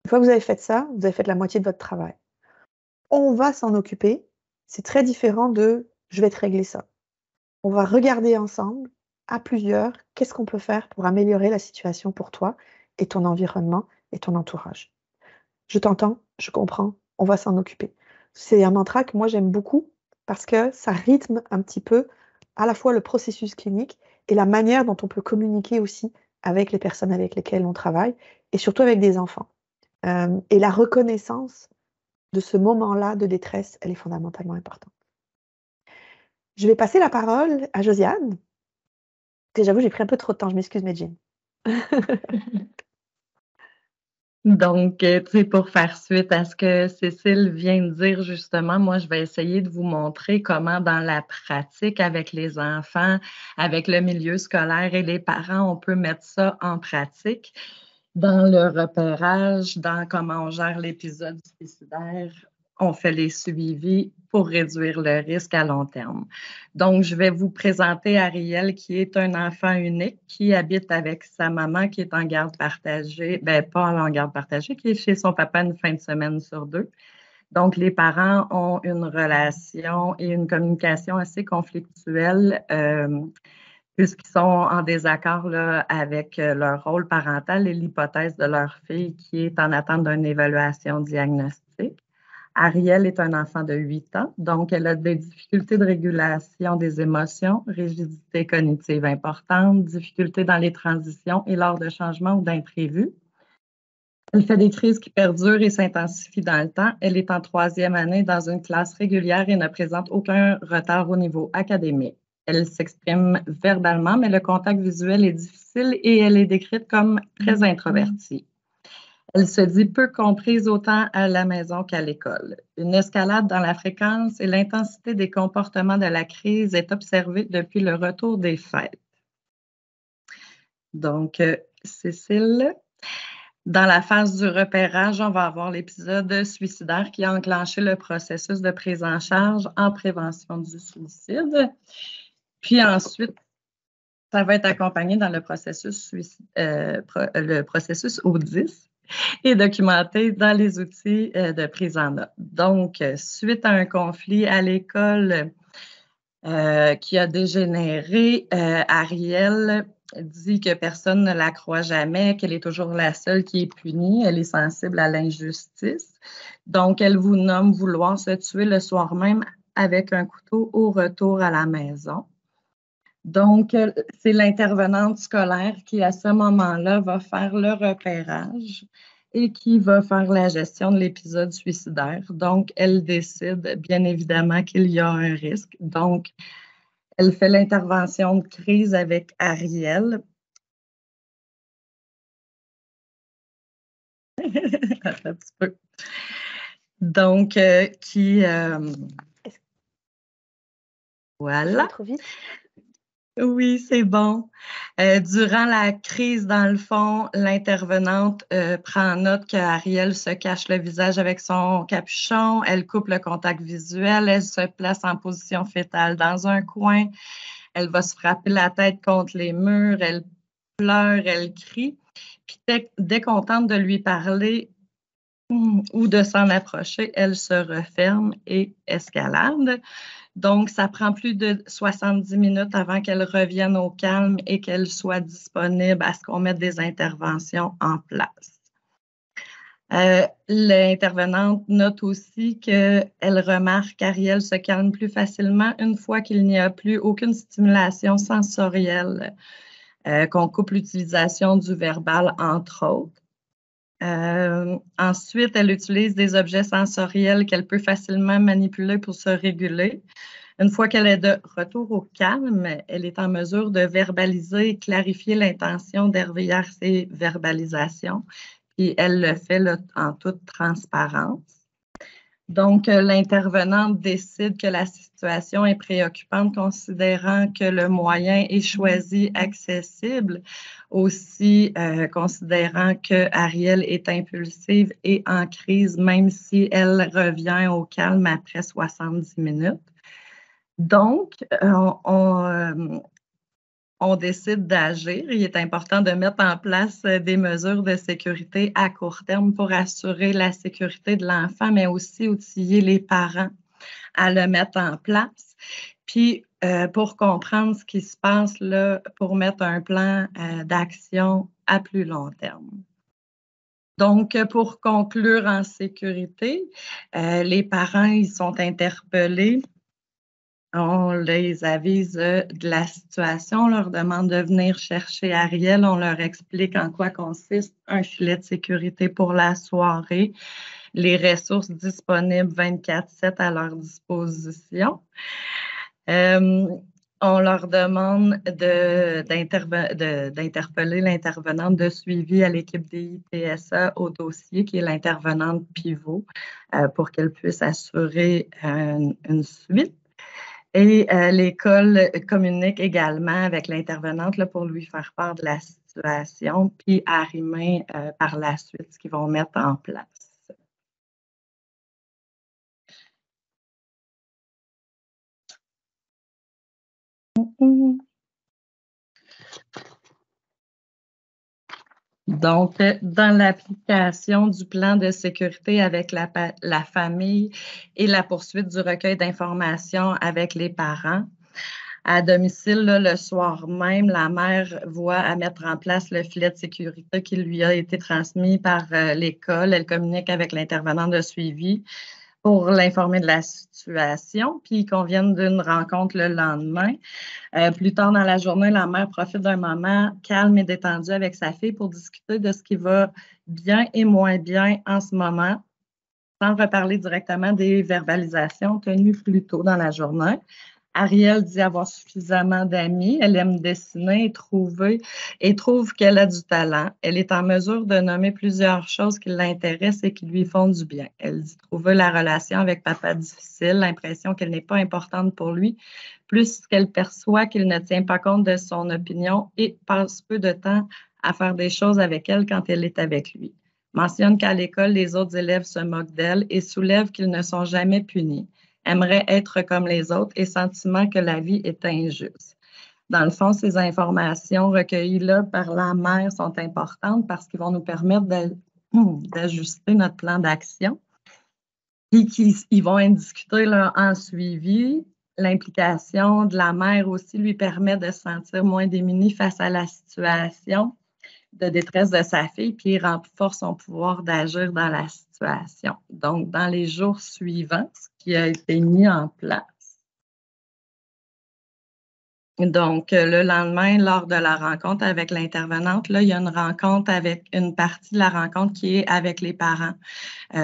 Speaker 2: Une fois que vous avez fait ça, vous avez fait la moitié de votre travail. On va s'en occuper. C'est très différent de je vais te régler ça. On va regarder ensemble, à plusieurs, qu'est-ce qu'on peut faire pour améliorer la situation pour toi et ton environnement et ton entourage. Je t'entends, je comprends, on va s'en occuper. C'est un mantra que moi j'aime beaucoup parce que ça rythme un petit peu à la fois le processus clinique et la manière dont on peut communiquer aussi avec les personnes avec lesquelles on travaille et surtout avec des enfants. Et la reconnaissance de ce moment-là de détresse, elle est fondamentalement importante. Je vais passer la parole à Josiane. Et j'avoue, j'ai pris un peu trop de temps, je m'excuse, Medjin.
Speaker 3: Donc, tu sais, pour faire suite à ce que Cécile vient de dire, justement, moi, je vais essayer de vous montrer comment, dans la pratique avec les enfants, avec le milieu scolaire et les parents, on peut mettre ça en pratique dans le repérage, dans comment on gère l'épisode suicidaire. On fait les suivis pour réduire le risque à long terme. Donc, je vais vous présenter Ariel, qui est un enfant unique, qui habite avec sa maman, qui est en garde partagée, pas en garde partagée, qui est chez son papa une fin de semaine sur 2. Donc, les parents ont une relation et une communication assez conflictuelle puisqu'ils sont en désaccord là, avec leur rôle parental et l'hypothèse de leur fille qui est en attente d'une évaluation diagnostique. Ariel est un enfant de 8 ans, donc elle a des difficultés de régulation des émotions, rigidité cognitive importante, difficultés dans les transitions et lors de changements ou d'imprévus. Elle fait des crises qui perdurent et s'intensifient dans le temps. Elle est en 3e année dans une classe régulière et ne présente aucun retard au niveau académique. Elle s'exprime verbalement, mais le contact visuel est difficile et elle est décrite comme très introvertie. Elle se dit peu comprise autant à la maison qu'à l'école. Une escalade dans la fréquence et l'intensité des comportements de la crise est observée depuis le retour des fêtes. Donc, Cécile, dans la phase du repérage, on va avoir l'épisode suicidaire qui a enclenché le processus de prise en charge en prévention du suicide. Puis ensuite, ça va être accompagné dans le processus O10 et documenté dans les outils de prise en note. Donc, suite à un conflit à l'école qui a dégénéré, Ariel dit que personne ne la croit jamais, qu'elle est toujours la seule qui est punie, elle est sensible à l'injustice. Donc, elle vous nomme vouloir se tuer le soir même avec un couteau au retour à la maison. Donc, c'est l'intervenante scolaire qui, à ce moment-là, va faire le repérage et qui va faire la gestion de l'épisode suicidaire. Donc, elle décide, bien évidemment, qu'il y a un risque. Donc, elle fait l'intervention de crise avec Ariel. Attends un petit peu. Donc, voilà.
Speaker 2: Trop vite.
Speaker 3: Oui, c'est bon. Durant la crise, dans le fond, l'intervenante prend note qu'Ariel se cache le visage avec son capuchon, elle coupe le contact visuel, elle se place en position fétale dans un coin, elle va se frapper la tête contre les murs, elle pleure, elle crie. Puis dès qu'on tente de lui parler ou de s'en approcher, elle se referme et escalade. Donc, ça prend plus de 70 minutes avant qu'elle revienne au calme et qu'elle soit disponible à ce qu'on mette des interventions en place. L'intervenante note aussi qu'elle remarque qu'Ariel se calme plus facilement une fois qu'il n'y a plus aucune stimulation sensorielle, qu'on coupe l'utilisation du verbal, entre autres. Ensuite, elle utilise des objets sensoriels qu'elle peut facilement manipuler pour se réguler. Une fois qu'elle est de retour au calme, elle est en mesure de verbaliser et clarifier l'intention derrière ces verbalisations. Puis elle le fait là, en toute transparence. Donc, l'intervenante décide que la situation est préoccupante, considérant que le moyen est choisi accessible, aussi considérant que Ariel est impulsive et en crise, même si elle revient au calme après 70 minutes. Donc, on décide d'agir. Il est important de mettre en place des mesures de sécurité à court terme pour assurer la sécurité de l'enfant, mais aussi outiller les parents à le mettre en place. Puis, pour comprendre ce qui se passe là, pour mettre un plan d'action à plus long terme. Donc, pour conclure en sécurité, les parents, ils sont interpellés. On les avise de la situation, on leur demande de venir chercher Ariel, on leur explique en quoi consiste un filet de sécurité pour la soirée, les ressources disponibles 24/7 à leur disposition. On leur demande d'interpeller l'intervenante de suivi à l'équipe des IPSA au dossier, qui est l'intervenante pivot, pour qu'elle puisse assurer une suite. Et l'école communique également avec l'intervenante là, pour lui faire part de la situation, puis arrimer par la suite ce qu'ils vont mettre en place. Donc, dans l'application du plan de sécurité avec la famille et la poursuite du recueil d'informations avec les parents, à domicile, là, le soir même, la mère voit à mettre en place le filet de sécurité qui lui a été transmis par l'école. Elle communique avec l'intervenant de suivi pour l'informer de la situation, puis ils conviennent d'une rencontre le lendemain. Plus tard dans la journée, la mère profite d'un moment calme et détendu avec sa fille pour discuter de ce qui va bien et moins bien en ce moment, sans reparler directement des verbalisations tenues plus tôt dans la journée. Ariel dit avoir suffisamment d'amis. Elle aime dessiner et trouve qu'elle a du talent. Elle est en mesure de nommer plusieurs choses qui l'intéressent et qui lui font du bien. Elle dit trouver la relation avec papa difficile, l'impression qu'elle n'est pas importante pour lui, plus qu'elle perçoit qu'il ne tient pas compte de son opinion et passe peu de temps à faire des choses avec elle quand elle est avec lui. Mentionne qu'à l'école, les autres élèves se moquent d'elle et soulève qu'ils ne sont jamais punis. Aimerait être comme les autres et sentiment que la vie est injuste. Dans le fond, ces informations recueillies là par la mère sont importantes parce qu'ils vont nous permettre d'ajuster notre plan d'action. Et ils vont en discuter là, en suivi. L'implication de la mère aussi lui permet de se sentir moins démunie face à la situation de détresse de sa fille, puis il renforce son pouvoir d'agir dans la situation. Donc, dans les jours suivants, ce qui a été mis en place. Donc, le lendemain, lors de la rencontre avec l'intervenante, là, il y a une rencontre avec une partie de la rencontre qui est avec les parents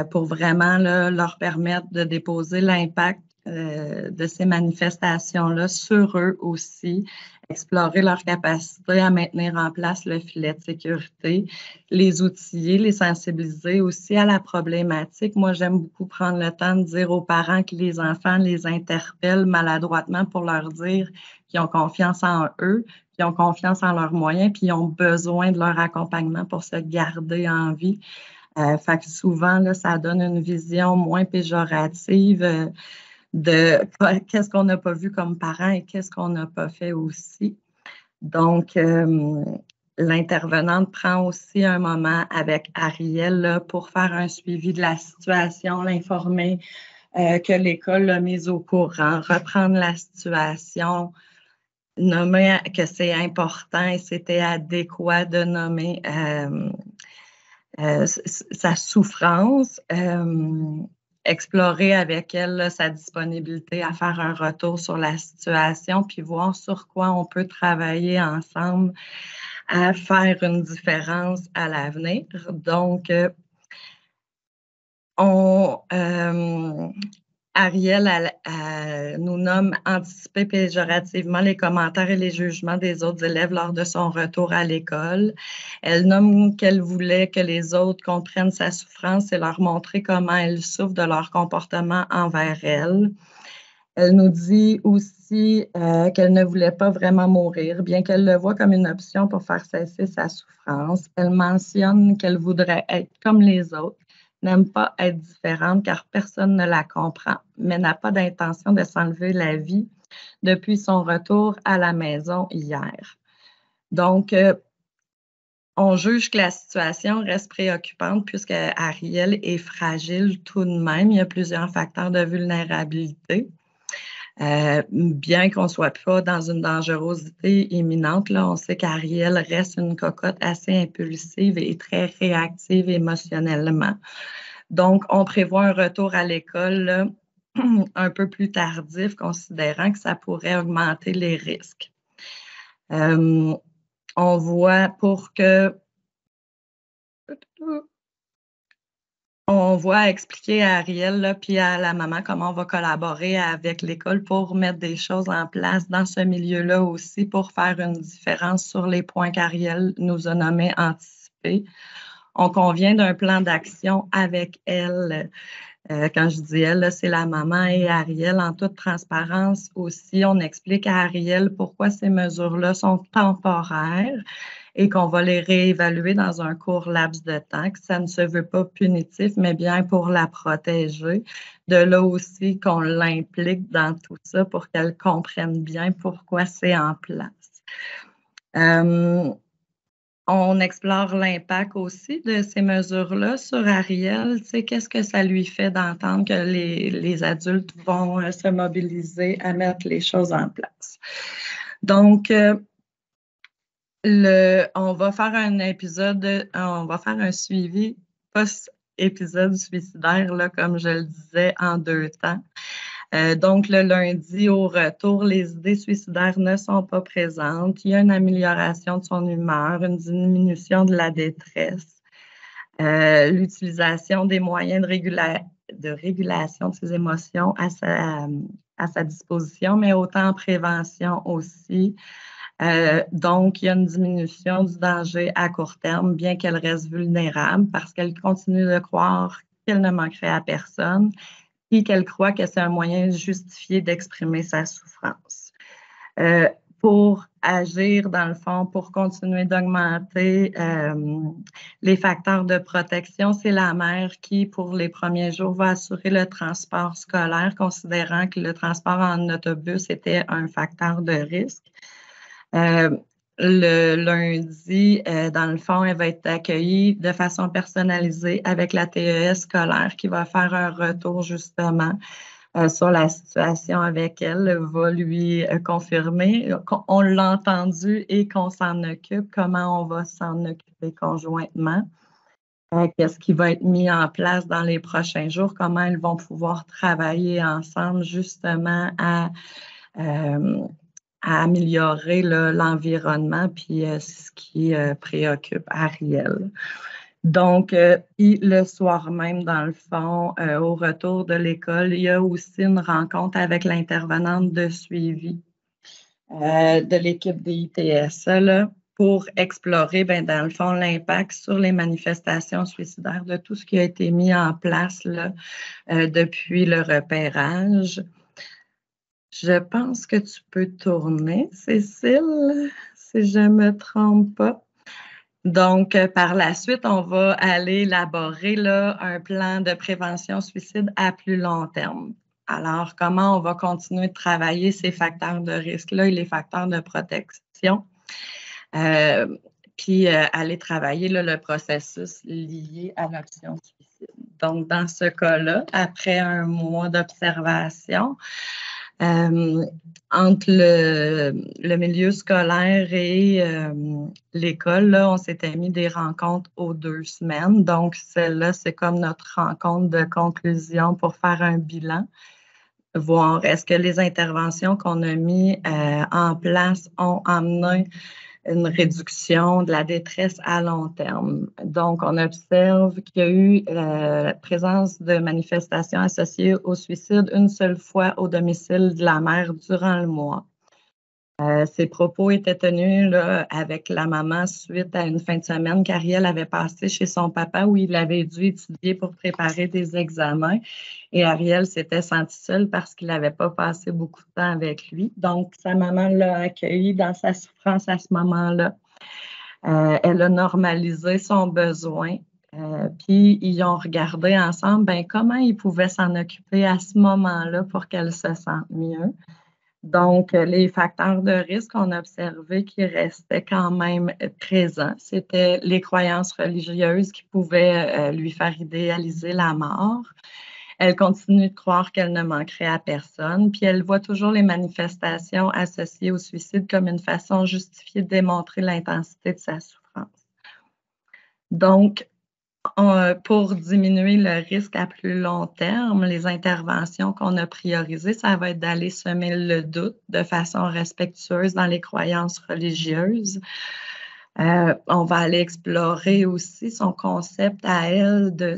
Speaker 3: pour vraiment là, leur permettre de déposer l'impact de ces manifestations-là sur eux aussi, explorer leur capacité à maintenir en place le filet de sécurité, les outiller, les sensibiliser aussi à la problématique. Moi, j'aime beaucoup prendre le temps de dire aux parents que les enfants les interpellent maladroitement pour leur dire qu'ils ont confiance en eux, qu'ils ont confiance en leurs moyens, puis ils ont besoin de leur accompagnement pour se garder en vie. Fait que souvent, là, ça donne une vision moins péjorative de qu'est-ce qu'on n'a pas vu comme parents et qu'est-ce qu'on n'a pas fait aussi. Donc, l'intervenante prend aussi un moment avec Ariel là, pour faire un suivi de la situation, l'informer que l'école l'a mise au courant, reprendre la situation, nommer que c'est important et c'était adéquat de nommer sa souffrance, explorer avec elle là, sa disponibilité à faire un retour sur la situation, puis voir sur quoi on peut travailler ensemble à faire une différence à l'avenir. Donc, Ariel nous nomme anticiper péjorativement les commentaires et les jugements des autres élèves lors de son retour à l'école. Elle nomme qu'elle voulait que les autres comprennent sa souffrance et leur montrer comment elle souffre de leur comportement envers elle. Elle nous dit aussi qu'elle ne voulait pas vraiment mourir, bien qu'elle le voit comme une option pour faire cesser sa souffrance. Elle mentionne qu'elle voudrait être comme les autres, n'aime pas être différente car personne ne la comprend, mais n'a pas d'intention de s'enlever la vie depuis son retour à la maison hier. Donc, on juge que la situation reste préoccupante puisque Ariel est fragile tout de même. Il y a plusieurs facteurs de vulnérabilité. Bien qu'on ne soit pas dans une dangerosité imminente, là, on sait qu'Ariel reste une cocotte assez impulsive et très réactive émotionnellement. Donc, on prévoit un retour à l'école un peu plus tardif, considérant que ça pourrait augmenter les risques. On voit expliquer à Ariel là, puis à la maman comment on va collaborer avec l'école pour mettre des choses en place dans ce milieu-là aussi pour faire une différence sur les points qu'Ariel nous a nommés anticipés. On convient d'un plan d'action avec elle. Quand je dis elle, c'est la maman et Ariel en toute transparence aussi. On explique à Ariel pourquoi ces mesures-là sont temporaires et qu'on va les réévaluer dans un court laps de temps, que ça ne se veut pas punitif, mais bien pour la protéger. De là aussi qu'on l'implique dans tout ça pour qu'elle comprenne bien pourquoi c'est en place. On explore l'impact aussi de ces mesures-là sur Ariel. Tu sais, qu'est-ce que ça lui fait d'entendre que les adultes vont se mobiliser à mettre les choses en place. Donc, on va faire un suivi post-épisode suicidaire, là, comme je le disais, en 2 temps. Donc, le lundi, au retour, les idées suicidaires ne sont pas présentes. Il y a une amélioration de son humeur, une diminution de la détresse, l'utilisation des moyens de régulation de ses émotions à sa disposition, mais autant en prévention aussi. Donc, il y a une diminution du danger à court terme, bien qu'elle reste vulnérable, parce qu'elle continue de croire qu'elle ne manquerait à personne et qu'elle croit que c'est un moyen justifié d'exprimer sa souffrance. Pour agir, dans le fond, pour continuer d'augmenter les facteurs de protection, c'est la mère qui, pour les premiers jours, va assurer le transport scolaire, considérant que le transport en autobus était un facteur de risque. Le lundi, dans le fond, elle va être accueillie de façon personnalisée avec la TES scolaire qui va faire un retour justement sur la situation avec elle, va lui confirmer qu'on l'a entendu et qu'on s'en occupe, comment on va s'en occuper conjointement, qu'est-ce qui va être mis en place dans les prochains jours, comment ils vont pouvoir travailler ensemble justement à améliorer l'environnement puis ce qui préoccupe Ariel. Donc, le soir même, dans le fond, au retour de l'école, il y a aussi une rencontre avec l'intervenante de suivi de l'équipe des ITSE là, pour explorer, dans le fond, l'impact sur les manifestations suicidaires de tout ce qui a été mis en place là, depuis le repérage. Je pense que tu peux tourner, Cécile, si je ne me trompe pas. Donc, par la suite, on va aller élaborer là, un plan de prévention suicide à plus long terme. Alors, comment on va continuer de travailler ces facteurs de risque-là et les facteurs de protection, puis aller travailler là, le processus lié à l'option suicide. Donc, dans ce cas-là, après un mois d'observation, entre le milieu scolaire et l'école, là, on s'était mis des rencontres aux 2 semaines. Donc, celle-là, c'est comme notre rencontre de conclusion pour faire un bilan, voir est-ce que les interventions qu'on a mises en place ont amené une réduction de la détresse à long terme. Donc, on observe qu'il y a eu la présence de manifestations associées au suicide une seule fois au domicile de la mère durant le mois. Ces propos étaient tenus là, avec la maman suite à une fin de semaine qu'Ariel avait passée chez son papa où il avait dû étudier pour préparer des examens. Et Ariel s'était senti seule parce qu'il n'avait pas passé beaucoup de temps avec lui. Donc, sa maman l'a accueilli dans sa souffrance à ce moment-là. Elle a normalisé son besoin. Puis, ils ont regardé ensemble comment ils pouvaient s'en occuper à ce moment-là pour qu'elle se sente mieux. Donc, les facteurs de risque, on a observé qui restaient quand même présents. C'était les croyances religieuses qui pouvaient lui faire idéaliser la mort. Elle continue de croire qu'elle ne manquerait à personne, puis elle voit toujours les manifestations associées au suicide comme une façon justifiée de démontrer l'intensité de sa souffrance. Donc, pour diminuer le risque à plus long terme, les interventions qu'on a priorisées, ça va être d'aller semer le doute de façon respectueuse dans les croyances religieuses. On va aller explorer aussi son concept à elle de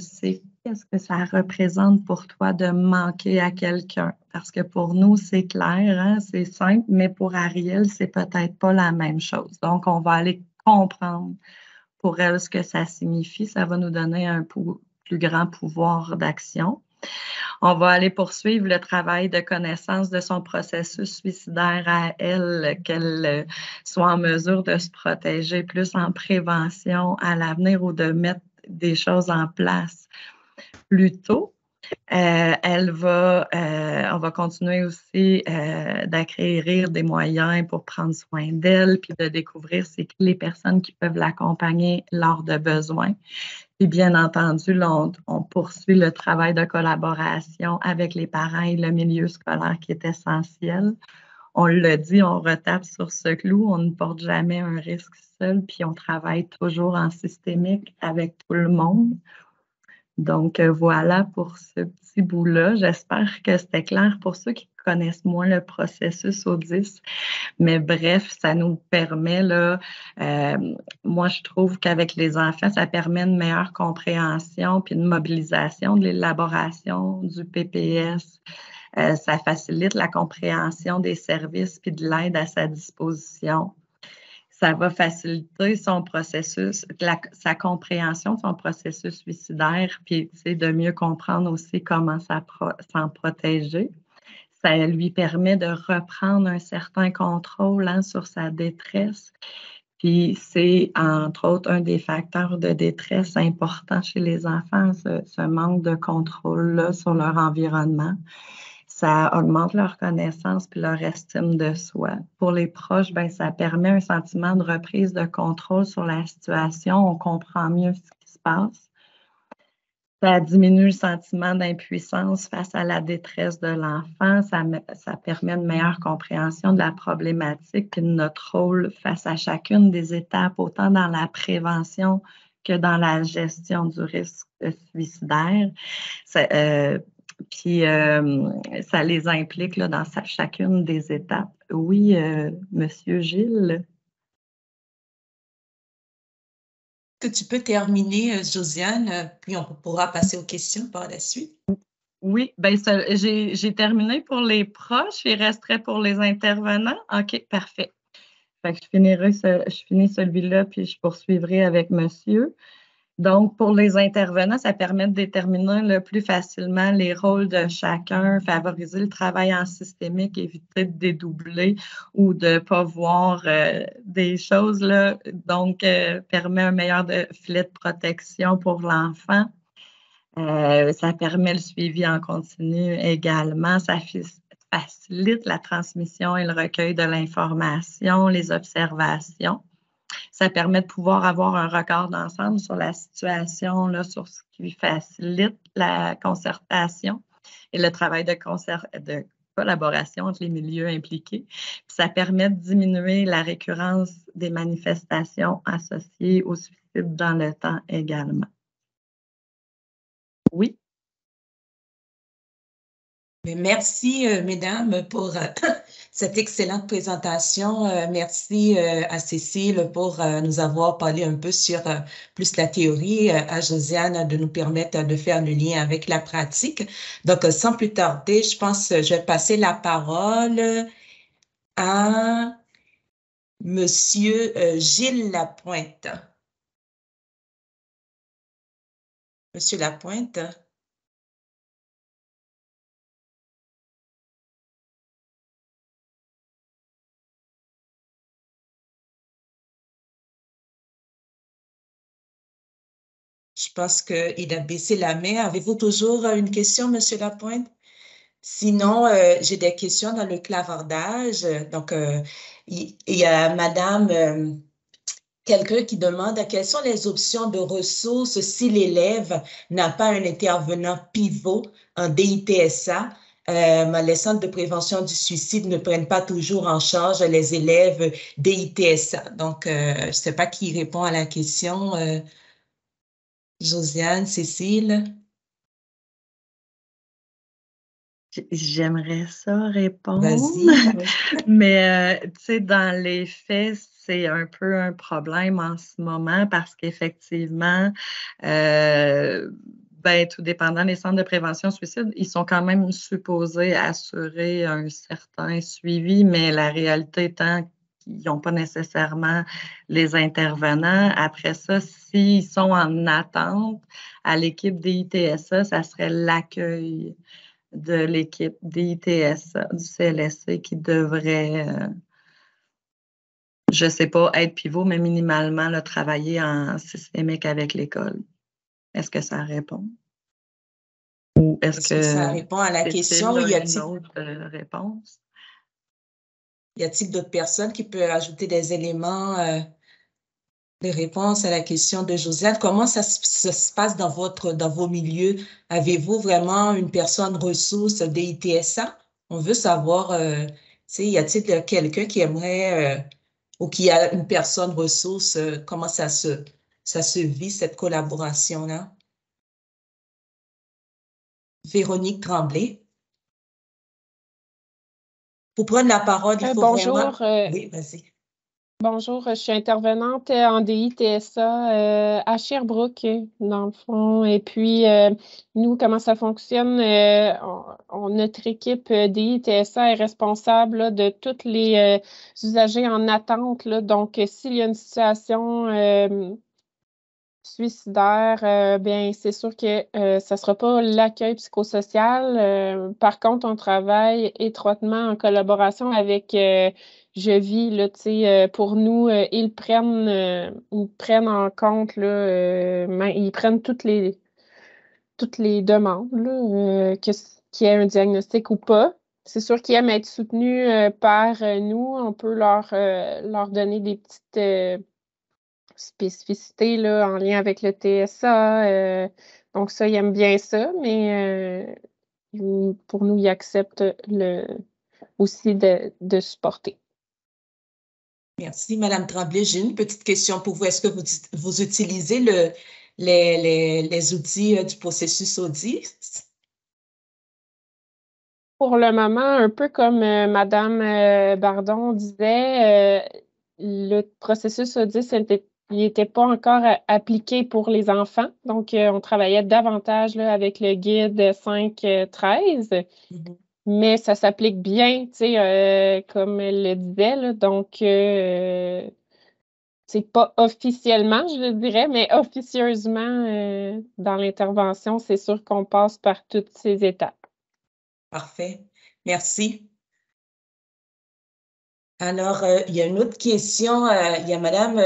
Speaker 3: qu'est-ce que ça représente pour toi de manquer à quelqu'un. Parce que pour nous, c'est clair, hein, c'est simple, mais pour Ariel, c'est peut-être pas la même chose. Donc, on va aller comprendre pour elle ce que ça signifie. Ça va nous donner un plus grand pouvoir d'action. On va aller poursuivre le travail de connaissance de son processus suicidaire à elle, qu'elle soit en mesure de se protéger plus en prévention à l'avenir ou de mettre des choses en place plus tôt. On va continuer aussi d'acquérir des moyens pour prendre soin d'elle, puis de découvrir c'est qui les personnes qui peuvent l'accompagner lors de besoins. Puis bien entendu, là, on poursuit le travail de collaboration avec les parents et le milieu scolaire qui est essentiel. On l'a dit, on retape sur ce clou, on ne porte jamais un risque seul, puis on travaille toujours en systémique avec tout le monde. Donc, voilà pour ce petit bout-là. J'espère que c'était clair pour ceux qui connaissent moins le processus Audis. Mais bref, ça nous permet, là, moi, je trouve qu'avec les enfants, ça permet une meilleure compréhension puis une mobilisation de l'élaboration du PPS Ça facilite la compréhension des services puis de l'aide à sa disposition. Ça va faciliter son processus, sa compréhension de son processus suicidaire, puis de mieux comprendre aussi comment s'en protéger. Ça lui permet de reprendre un certain contrôle sur sa détresse. Puis c'est, entre autres, un des facteurs de détresse importants chez les enfants, ce manque de contrôle-là sur leur environnement. Ça augmente leur connaissance puis leur estime de soi. Pour les proches, ben, ça permet un sentiment de reprise de contrôle sur la situation. On comprend mieux ce qui se passe. Ça diminue le sentiment d'impuissance face à la détresse de l'enfant. Ça permet une meilleure compréhension de la problématique et de notre rôle face à chacune des étapes, autant dans la prévention que dans la gestion du risque suicidaire. Puis, ça les implique là, dans chacune des étapes. Oui, Monsieur Gilles?
Speaker 1: Que tu peux terminer, Josiane, puis on pourra passer aux questions par la suite.
Speaker 3: Oui, bien, j'ai terminé pour les proches. Il resterait pour les intervenants. OK, parfait. Fait que je finis celui-là, puis je poursuivrai avec monsieur. Donc, pour les intervenants, ça permet de déterminer le plus facilement les rôles de chacun, favoriser le travail en systémique, éviter de dédoubler ou de ne pas voir des choses, là. Donc, permet un meilleur filet de protection pour l'enfant. Ça permet le suivi en continu également. Ça facilite la transmission et le recueil de l'information, les observations. Ça permet de pouvoir avoir un regard d'ensemble sur la situation, là, sur ce qui facilite la concertation et le travail de collaboration entre les milieux impliqués. Puis ça permet de diminuer la récurrence des manifestations associées au suicide dans le temps également. Oui.
Speaker 1: Merci, mesdames, pour cette excellente présentation. Merci à Cécile pour nous avoir parlé un peu sur plus la théorie, à Josiane de nous permettre de faire le lien avec la pratique. Donc, sans plus tarder, je pense que je vais passer la parole à Monsieur Gilles Lapointe. Monsieur Lapointe. Je pense qu'il a baissé la main. Avez-vous toujours une question, Monsieur Lapointe? Sinon, j'ai des questions dans le clavardage. Donc, il y a Madame, quelqu'un qui demande quelles sont les options de ressources si l'élève n'a pas un intervenant pivot en DITSA. Les centres de prévention du suicide ne prennent pas toujours en charge les élèves DITSA. Donc, je ne sais pas qui répond à la question. Josiane, Cécile?
Speaker 3: J'aimerais ça répondre.
Speaker 1: Vas-y.
Speaker 3: Mais, tu sais, dans les faits, c'est un peu un problème en ce moment parce qu'effectivement, tout dépendant des centres de prévention suicide, ils sont quand même supposés assurer un certain suivi, mais la réalité étant qu'ils n'ont pas nécessairement les intervenants. Après ça, s'ils sont en attente à l'équipe des ITSA, ça serait l'accueil de l'équipe DITSA, du CLSC, qui devrait, je ne sais pas, être pivot, mais minimalement là, travailler en systémique avec l'école. Est-ce que ça répond? Ou est-ce que
Speaker 1: ça répond à la question?
Speaker 3: Y a-t-il une autre réponse?
Speaker 1: Y a-t-il d'autres personnes qui peuvent ajouter des éléments de réponse à la question de Josiane? Comment ça se passe dans vos milieux? Avez-vous vraiment une personne ressource DITSA? On veut savoir, y a-t-il quelqu'un qui aimerait ou qui a une personne ressource, comment ça se vit, cette collaboration-là? Véronique Tremblay. Pour prendre la parole, il faut
Speaker 4: bonjour,
Speaker 1: vraiment... Oui, vas-y.
Speaker 4: Bonjour, je suis intervenante en DI-TSA à Sherbrooke, dans le fond. Et puis, nous, comment ça fonctionne? Notre équipe DI-TSA est responsable là, de tous les usagers en attente. Là. Donc, s'il y a une situation suicidaire, bien, c'est sûr que ça ne sera pas l'accueil psychosocial. Par contre, on travaille étroitement en collaboration avec Je vis, là, tu sais, pour nous, ils prennent en compte, là, ils prennent toutes les demandes, là, qu'il y ait un diagnostic ou pas. C'est sûr qu'ils aiment être soutenus par nous. On peut leur donner des petites spécificités là, en lien avec le TSA. Donc ça, ils aiment bien ça, mais pour nous, ils acceptent aussi de supporter.
Speaker 1: Merci, Madame Tremblay. J'ai une petite question pour vous. Est-ce que vous utilisez les outils du processus Audi?
Speaker 4: Pour le moment, un peu comme Madame Bardon disait, le processus Audi, il n'était pas encore appliqué pour les enfants. Donc, on travaillait davantage là, avec le guide 5-13. Mais ça s'applique bien, tu sais, comme elle le disait. Là, donc, c'est pas officiellement, je le dirais, mais officieusement, dans l'intervention, c'est sûr qu'on passe par toutes ces étapes.
Speaker 1: Parfait. Merci. Alors, il y a une autre question. Il y a Madame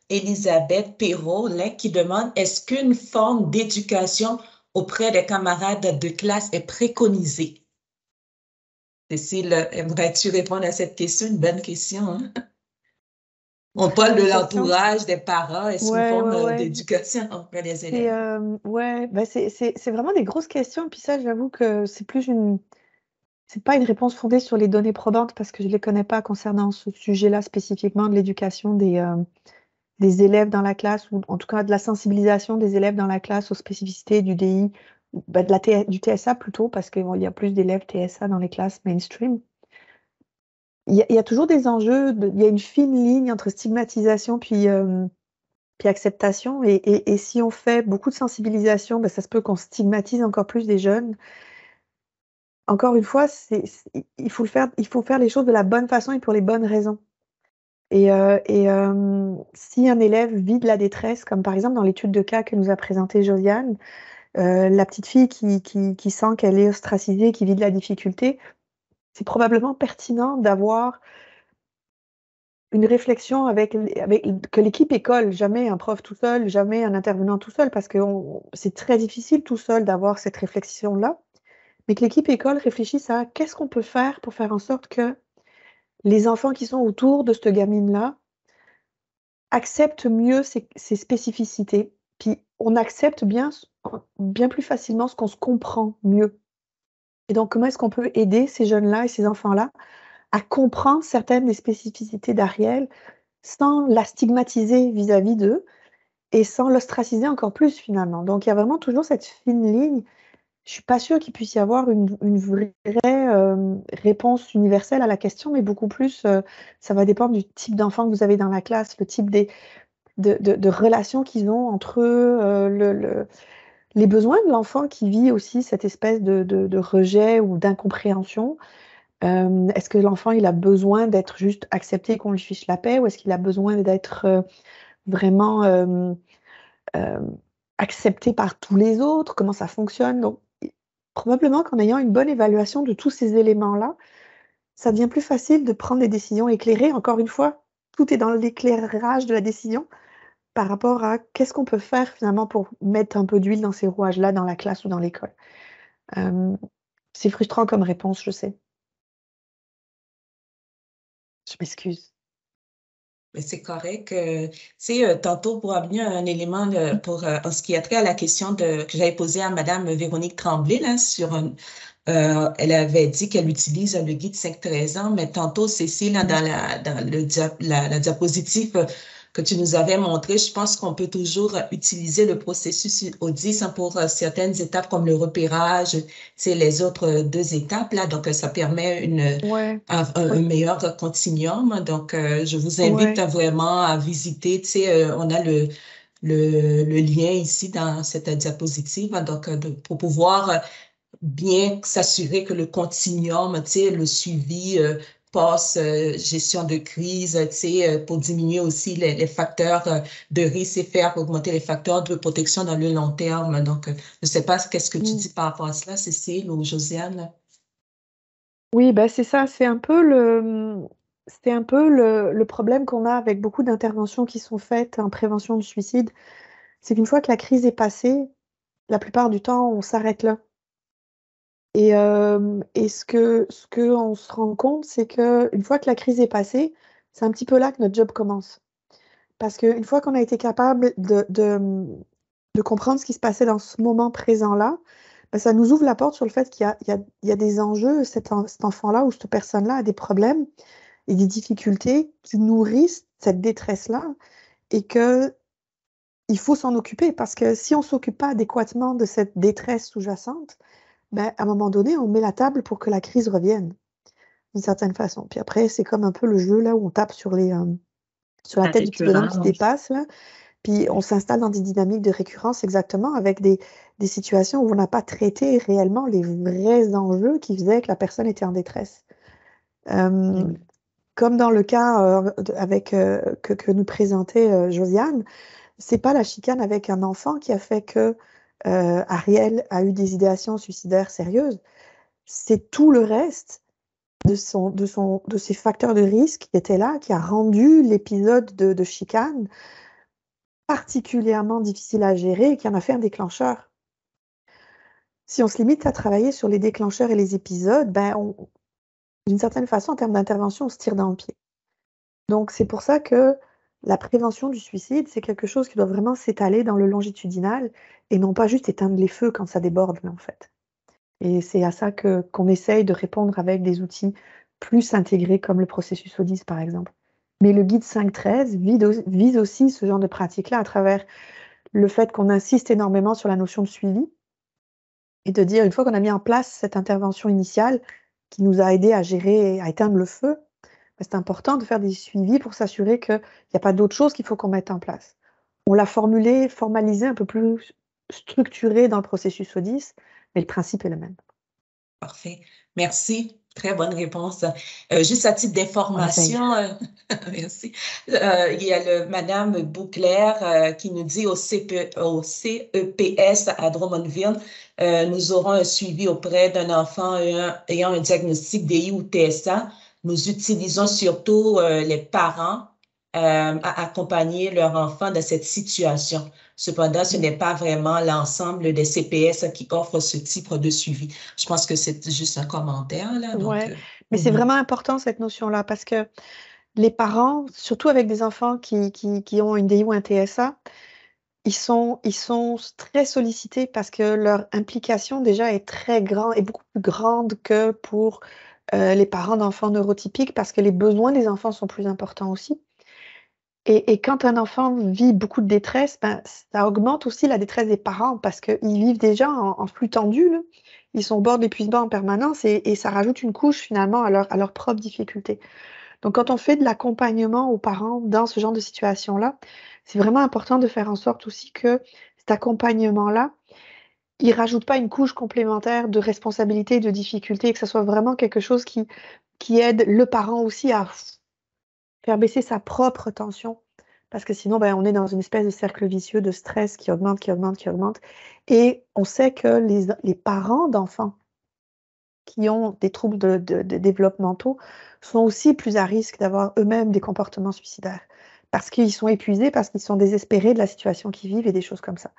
Speaker 1: Elisabeth Perrault là, qui demande, est-ce qu'une forme d'éducation auprès des camarades de classe est préconisée? Cécile, aimerais-tu répondre à cette question? Une bonne question. Hein? On parle de l'entourage, des parents. Est-ce une forme d'éducation auprès des élèves?
Speaker 2: C'est vraiment des grosses questions. Puis ça, j'avoue que c'est pas une réponse fondée sur les données probantes parce que je ne les connais pas concernant ce sujet-là spécifiquement de l'éducation des élèves dans la classe, ou en tout cas de la sensibilisation des élèves dans la classe aux spécificités du DI, du TSA plutôt, parce qu'il y a plus d'élèves TSA dans les classes mainstream. Il y a toujours des enjeux, il y a une fine ligne entre stigmatisation puis acceptation. Et si on fait beaucoup de sensibilisation, ça se peut qu'on stigmatise encore plus des jeunes. Encore une fois, il faut faire les choses de la bonne façon et pour les bonnes raisons. Et si un élève vit de la détresse, comme par exemple dans l'étude de cas que nous a présentée Josiane, la petite fille qui sent qu'elle est ostracisée, qui vit de la difficulté, c'est probablement pertinent d'avoir une réflexion que l'équipe école, jamais un prof tout seul, jamais un intervenant tout seul, parce que c'est très difficile tout seul d'avoir cette réflexion-là, mais que l'équipe école réfléchisse à qu'est-ce qu'on peut faire pour faire en sorte que les enfants qui sont autour de cette gamine-là acceptent mieux ses spécificités, puis on accepte bien plus facilement ce qu'on se comprend mieux. Et donc, comment est-ce qu'on peut aider ces jeunes-là et ces enfants-là à comprendre certaines des spécificités d'Ariel sans la stigmatiser vis-à-vis d'eux et sans l'ostraciser encore plus finalement. Donc, il y a vraiment toujours cette fine ligne. Je ne suis pas sûre qu'il puisse y avoir une vraie réponse universelle à la question, mais beaucoup plus, ça va dépendre du type d'enfant que vous avez dans la classe, le type de relations qu'ils ont entre eux, les besoins de l'enfant qui vit aussi cette espèce de rejet ou d'incompréhension. Est-ce que l'enfant il a besoin d'être juste accepté, qu'on lui fiche la paix, ou est-ce qu'il a besoin d'être vraiment accepté par tous les autres? Comment ça fonctionne? Donc, probablement qu'en ayant une bonne évaluation de tous ces éléments-là, ça devient plus facile de prendre des décisions éclairées. Encore une fois, tout est dans l'éclairage de la décision par rapport à qu'est-ce qu'on peut faire finalement pour mettre un peu d'huile dans ces rouages-là dans la classe ou dans l'école. C'est frustrant comme réponse, je sais. Je m'excuse.
Speaker 1: Mais c'est correct. Tantôt, pour revenir à un élément en ce qui a trait à la question que j'avais posée à Madame Véronique Tremblay, là, elle avait dit qu'elle utilise le guide 5-13 ans, mais tantôt, Cécile, là, dans la diapositive, que tu nous avais montré, je pense qu'on peut toujours utiliser le processus Odyssey pour certaines étapes comme le repérage, c'est les autres deux étapes là. Donc, ça permet
Speaker 2: Ouais,
Speaker 1: un
Speaker 2: oui,
Speaker 1: meilleur continuum. Donc, je vous invite
Speaker 2: ouais.
Speaker 1: vraiment à visiter. Tu sais, on a le lien ici dans cette diapositive. Donc, pour pouvoir bien s'assurer que le continuum, tu sais, le suivi gestion de crise, tu sais, pour diminuer aussi les facteurs de risque et faire augmenter les facteurs de protection dans le long terme. Donc, je ne sais pas qu'est-ce que tu
Speaker 2: Mm.
Speaker 1: dis par rapport à cela, Cécile ou Josiane.
Speaker 2: Oui, bah c'est ça, c'est un peu le problème qu'on a avec beaucoup d'interventions qui sont faites en prévention du suicide. C'est qu'une fois que la crise est passée, la plupart du temps, on s'arrête là. Et ce que on se rend compte, c'est que une fois que la crise est passée, c'est un petit peu là que notre job commence. Parce qu'une fois qu'on a été capable de comprendre ce qui se passait dans ce moment présent-là, ben, ça nous ouvre la porte sur le fait qu'il y a des enjeux, cet enfant-là ou cette personne-là a des problèmes et des difficultés qui nourrissent cette détresse-là et que il faut s'en occuper parce que si on ne s'occupe pas adéquatement de cette détresse sous-jacente, ben, à un moment donné, on met la table pour que la crise revienne d'une certaine façon. Puis après, c'est comme un peu le jeu là où on tape sur la
Speaker 3: La
Speaker 2: tête du petit bonhomme qui
Speaker 3: récurrence.
Speaker 2: dépasse, là. Puis on s'installe dans des dynamiques de récurrence exactement avec des situations où on n'a pas traité réellement les vrais enjeux qui faisaient que la personne était en détresse. Euh,
Speaker 3: Mm.
Speaker 2: Comme dans le cas que nous présentait Josiane, c'est pas la chicane avec un enfant qui a fait que Ariel a eu des idéations suicidaires sérieuses. C'est tout le reste de ces facteurs de risque qui étaient là, qui a rendu l'épisode de chicane particulièrement difficile à gérer et qui en a fait un déclencheur. Si on se limite à travailler sur les déclencheurs et les épisodes, ben d'une certaine façon, en termes d'intervention, on se tire dans le pied. Donc, c'est pour ça que la prévention du suicide, c'est quelque chose qui doit vraiment s'étaler dans le longitudinal et non pas juste éteindre les feux quand ça déborde, en fait. Et c'est à ça qu'on essaye de répondre avec des outils plus intégrés comme le processus ODIS, par exemple. Mais le guide 5.13 vise aussi ce genre de pratique-là à travers le fait qu'on insiste énormément sur la notion de suivi et de dire, une fois qu'on a mis en place cette intervention initiale qui nous a aidé à gérer, à éteindre le feu, ben, c'est important de faire des suivis pour s'assurer qu'il n'y a pas d'autre chose qu'il faut qu'on mette en place. On l'a formalisé un peu plus structuré dans le processus ODIS, mais le principe est le même.
Speaker 1: Parfait. Merci. Très bonne réponse. Juste à titre
Speaker 2: On essaye.
Speaker 1: d'information, merci. Il y a Madame Bouclair qui nous dit au CEPS à Drummondville, nous aurons un suivi auprès d'un enfant ayant un diagnostic DI ou TSA. Nous utilisons surtout les parents à accompagner leur enfant dans cette situation. Cependant, ce n'est pas vraiment l'ensemble des CPS qui offrent ce type de suivi. Je pense que c'est juste un commentaire, là. Donc,
Speaker 2: Ouais, mais c'est vraiment important cette notion-là parce que les parents, surtout avec des enfants qui ont une DI ou un TSA, ils sont très sollicités parce que leur implication déjà est très grande, est beaucoup plus grande que pour les parents d'enfants neurotypiques parce que les besoins des enfants sont plus importants aussi. Et quand un enfant vit beaucoup de détresse, ben, ça augmente aussi la détresse des parents parce qu'ils vivent déjà en flux tendu, là. Ils sont au bord de l'épuisement en permanence et ça rajoute une couche finalement à leur propre difficulté. Donc, quand on fait de l'accompagnement aux parents dans ce genre de situation-là, c'est vraiment important de faire en sorte aussi que cet accompagnement-là, il rajoute pas une couche complémentaire de responsabilité, de difficulté, et que ça soit vraiment quelque chose qui aide le parent aussi à faire baisser sa propre tension. Parce que sinon, ben, on est dans une espèce de cercle vicieux de stress qui augmente, qui augmente, qui augmente. Et on sait que les parents d'enfants qui ont des troubles de développementaux sont aussi plus à risque d'avoir eux-mêmes des comportements suicidaires. Parce qu'ils sont épuisés, parce qu'ils sont désespérés de la situation qu'ils vivent et des choses comme ça.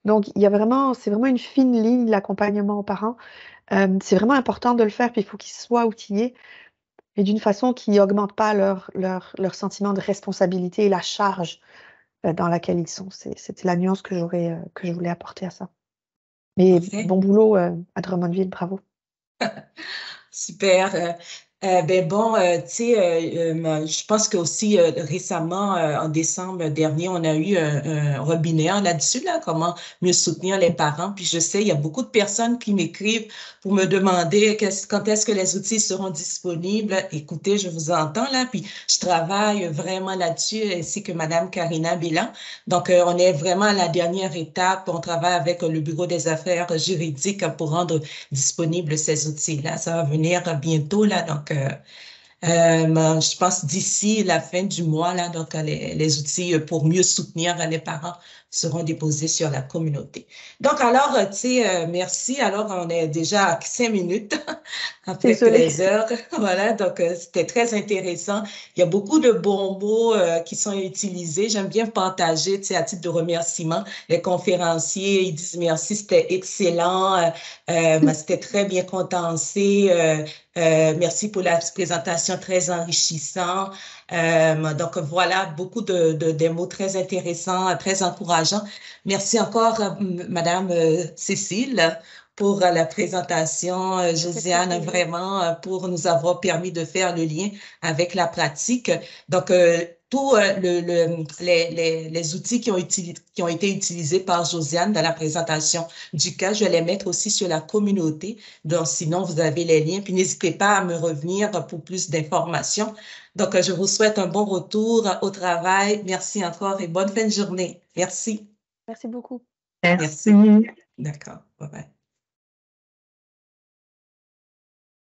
Speaker 2: Donc, c'est vraiment une fine ligne, l'accompagnement aux parents. C'est vraiment important de le faire, puis il faut qu'ils soient outillés, mais d'une façon qui n'augmente pas leur sentiment de responsabilité et la charge dans laquelle ils sont. C'était la nuance que je voulais apporter à ça. Mais
Speaker 1: parfait.
Speaker 2: bon boulot à Drummondville, bravo.
Speaker 1: Super. Je pense que aussi récemment, en décembre dernier, on a eu un webinaire là-dessus, là, comment mieux soutenir les parents. Puis je sais, il y a beaucoup de personnes qui m'écrivent pour me demander quand est-ce que les outils seront disponibles. Écoutez, je vous entends là, puis je travaille vraiment là-dessus, ainsi que Madame Karina Bélan. Donc, on est vraiment à la dernière étape. On travaille avec le Bureau des affaires juridiques pour rendre disponibles ces outils-là. Ça va venir bientôt, là, donc je pense d'ici la fin du mois, là, donc les outils pour mieux soutenir les parents seront déposés sur la communauté. Donc, alors, merci. Alors, on est déjà à 5 minutes après
Speaker 2: Désolée.
Speaker 1: 13 heures. Voilà, donc c'était très intéressant. Il y a beaucoup de bons mots qui sont utilisés. J'aime bien partager, à titre de remerciement. Les conférenciers, ils disent merci, c'était excellent, c'était très bien condensé. Merci pour la présentation très enrichissante. Donc voilà, beaucoup des mots très intéressants, très encourageants. Merci encore, Madame Cécile, pour la présentation, Josiane, vraiment, pour nous avoir permis de faire le lien avec la pratique. Donc, tous les outils qui ont été utilisés par Josiane dans la présentation du cas, je vais les mettre aussi sur la communauté. Donc, sinon, vous avez les liens. Puis, n'hésitez pas à me revenir pour plus d'informations. Donc, je vous souhaite un bon retour au travail. Merci encore et bonne fin de journée. Merci.
Speaker 2: Merci beaucoup.
Speaker 3: Merci.
Speaker 1: D'accord. Bye bye.